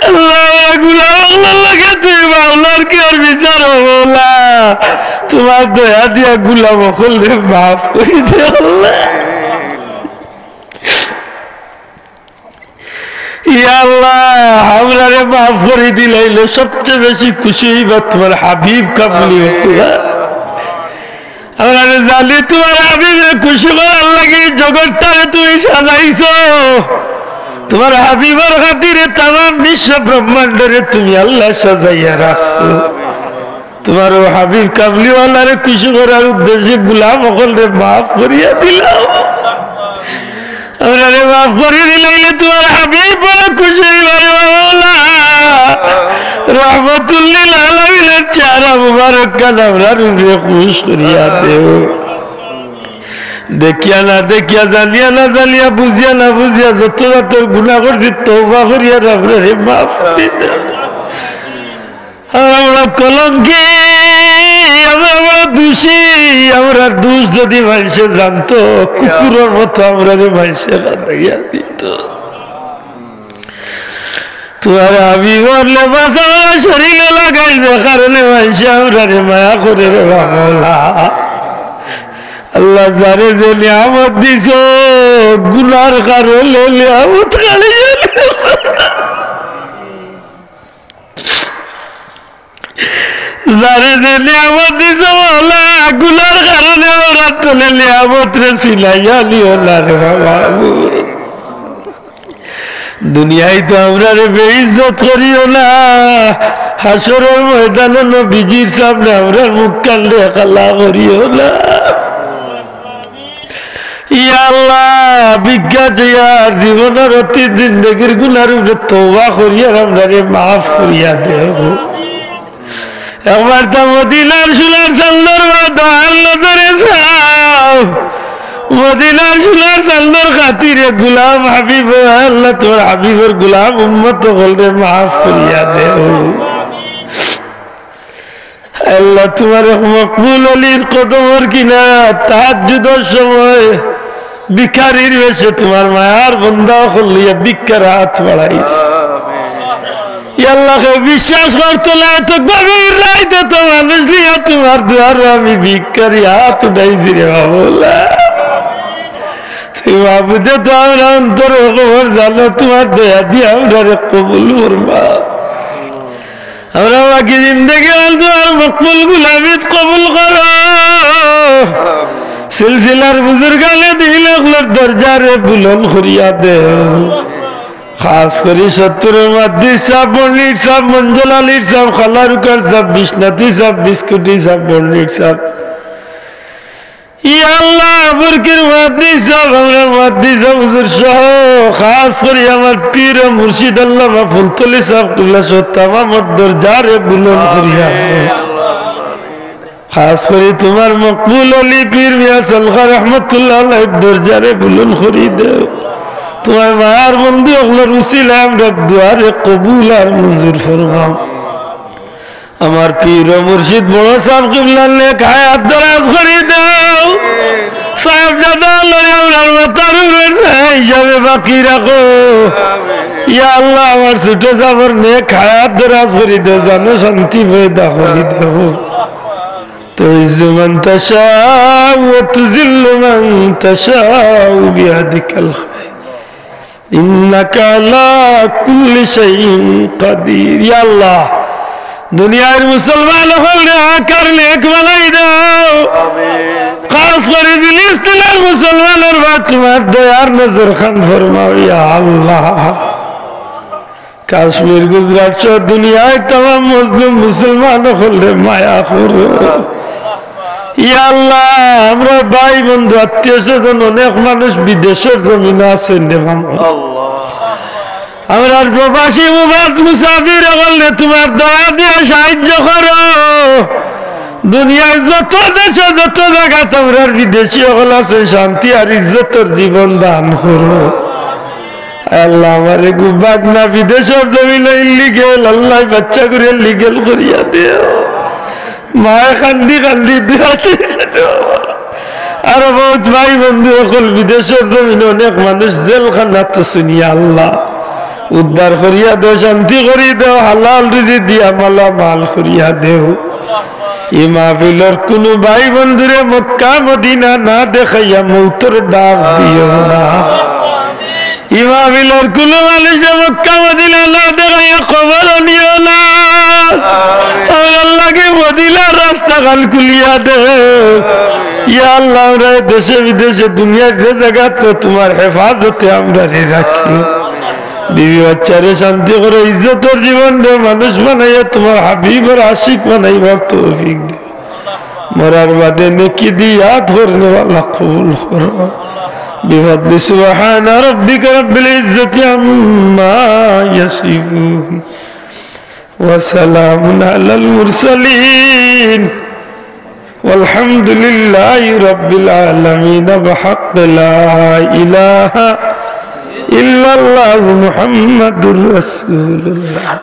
আল্লাহ গুলাম লাগে তুই মাওলার কি ওর বিচার হবো না তোমার দয়া দিয়া গুলাম হল রে মাফ করে দে আল্লাহ আমরা রে মাফ করে দিলাইলে সবচেয়ে বেশি খুশি হইবা তোমার হাবিব কাবলি আমরা জানি তোমার হাবিবে খুশি করার লাগে জগৎটারে তুমি সাজাইছো তোমার হাবিবের খাতিরে তামাম বিশ্ব ব্রহ্মাণ্ডরে তুমি আল্লাহ সাজাইয়া রাখছো তোমার ও হাবিব কাবলিওয়ালারে খুশি করার উদ্দেশ্যে গুলাম সকলরে মাফ করিয়া দিলাম আমরা রে মাফ করে দিলাইলে তোমার হাবিব বড় খুশি হইবারে মাওলা রহমতুল লিল আলামিনের চেহারা মুবারক কান আমরা রূপে খুশ করিয়া দেও দেখিয়া না দেখিয়া জানিয়া না জানিয়া বুঝিয়া না বুঝিয়া যত যত গুনাহ করছি তওবা করিয়া আমরা রে মাফ করে দাও আমরা কলঙ্কি আমরা দোষী আমরা দোষ যদি মানুষে জানতো কুকুরের মতো আমরা মানুষের বাঁধাইয়া দিত তোমার আমি বললে বাস আমরা শরীরে লাগাইছে কারণে মানুষে আমরা রে মায়া করে রে বাংলা আল্লাহ যারে যে নিয়ামত দিছ গুনার কারণে নিয়ামত কালিয়ে যারে যে নিয়ামত দিছ বলা গুলার কারণে ওরা তোলে নিয়ামত রে সিলাইয়া নিও না রে বাবু দুনিয়ায় তো আমরা রে বেইজ্জত করিও না হাসরের ময়দানে নবীজির সামনে আমরা মুখ কান্দে কালা করিও না ইয়া আল্লাহ বিজ্ঞা জিয়ার জীবনের অতি জিন্দগির গুনার উপরে তওবা করিয়া আমরা রে মাফ করিয়া দেব একবার তো মদিনার সোনার চান্দর বাদার নজরে যাও মদিনার সোনার চান্দর খাতিরে গুলাম হাবিব আল্লাহ তোর হাবিবের গুলাম উম্মত হলরে মাফ করিয়া দেও আল্লাহ তোমার মকবুল আলীর কদমর কিনা তাহাজ্জুদের সময় ভিখারির বেশে তোমার মায়ার বন্দা হলিয়া ভিক্ষার হাত বাড়াইছে আল্লাহকে বিশ্বাস করতো না তো গভীর রাইতে তো মানুষ নিয়ে তোমার দুয়ার আমি ভিক্ষারি হাত উঠাইছি রে বাবুলা তুই বাবুদে তো আমরা অন্তর খবর জানো তোমার দয়া দিয়ে আমরা রে কবুল করবা আমরা বাকি জিন্দগি তোমার মকবুল গুলামিত কবুল করো সিলসিলার বুজুর্গানে দিল দরজারে বুলন করিয়া দেও খাস করে সত্তরের মধ্যে সাপ বর্ণির সাপ মঞ্জল আলীর সাপ খালারুকার সাপ বিষ্ণাতি সাপ বিস্কুটি সাপ বর্ণির সাপ ইয়া আল্লাহ বুরকির মধ্যে সাপ আমরা মধ্যে সাপ হুজুর সহ খাস করে আমার পীর ও মুর্শিদ আল্লামা ফুলতলি সাপ কুল্লা সত্তামা মর্দর যারে বুলন করিয়া খাস করে তোমার মকবুল আলী পীর মিয়া সলখা রহমতুল্লাহ আলাইহির দরজারে বুলন করি দেও তোমার মায়ার বন্ধু ওগুলোর উসিলা আমরা দুয়ারে কবুল আর মঞ্জুর ফরমাও আমার পীর ও মুর্শিদ বড় সাহেব কিবলার নেক হায়াত দরাজ করে দাও সাহেব জাদা আল্লাহ আপনার মাথার উপর হিসাবে বাকি রাখো ইয়া আল্লাহ আমার ছোট সাহেবের নেক হায়াত দরাজ করে দাও জানো শান্তি পয়দা করে দাও تعز من تشاء وتذل من تشاء بيدك الخير إنك على كل شيء قدير يا الله দুনিয়ার মুসলমান হলে আকার নেক বানাই দাও খাস করে ফিলিস্তিনের মুসলমানের বাচ্চার দয়ার নজর খান ফরমাও ইয়া আল্লাহ কাশ্মীর গুজরাট সহ দুনিয়ায় तमाम মুসলিম মুসলমান হলে মায়া করো ইয়া আল্লাহ আমরা ভাই বন্ধু আত্মীয় স্বজন অনেক মানুষ বিদেশের জমিনে আছেন আমরা প্রবাসী মুসাফির হলে তোমার দয়া দিয়ে সাহায্য করো দুনিয়ায় যত দেশ যত জায়গা তোমরা বিদেশি হল আছে শান্তি আর ইজ্জতের জীবন দান করো আল্লাহ আমার গুবাগ না বিদেশের জমিনে ইলিগেল আল্লাহ বাচ্চা করে লিগেল করিয়া দিও মায়ে কান্দি কান্দি দিয়েছে আরো বহুত ভাই বন্ধু সকল বিদেশের জমিনে অনেক মানুষ জেলখানা তো শুনিয়া আল্লাহ উদ্ধার করিয়া দেও শান্তি করি দেও হালাল রিজি দিয়া মালা মাল করিয়া দেও এই মাহফিলের কোন ভাই বন্ধুরে মক্কা মদিনা না দেখাইয়া মৌতর ডাক দিও না এই মাহফিলের কোন মানুষে মক্কা মদিনা না দেখাইয়া খবর নিও না আল্লাহকে মদিনার রাস্তা খান খুলিয়া দে ইয়া আল্লাহ আমরা দেশে বিদেশে দুনিয়ার যে জায়গা তো তোমার হেফাজতে আমরা রাখি বিবি বাচ্চারে শান্তি করে ইজ্জতের জীবন দে মানুষ বানাইয়া তোমার হাবিবের আশিক বানাইবার তৌফিক দে মরার বাদে নেকি দিয়া ধরনে ওয়ালা কবুল করো বিফadli সুবহান রাব্বিকা রাব্বিল ইজ্জাতি আম্মা ইয়াসিফুন ওয়া সালামুন আলাল মুরসালিন والحمد لله رب العالمين بحق لا إله إلا الله محمد رسول الله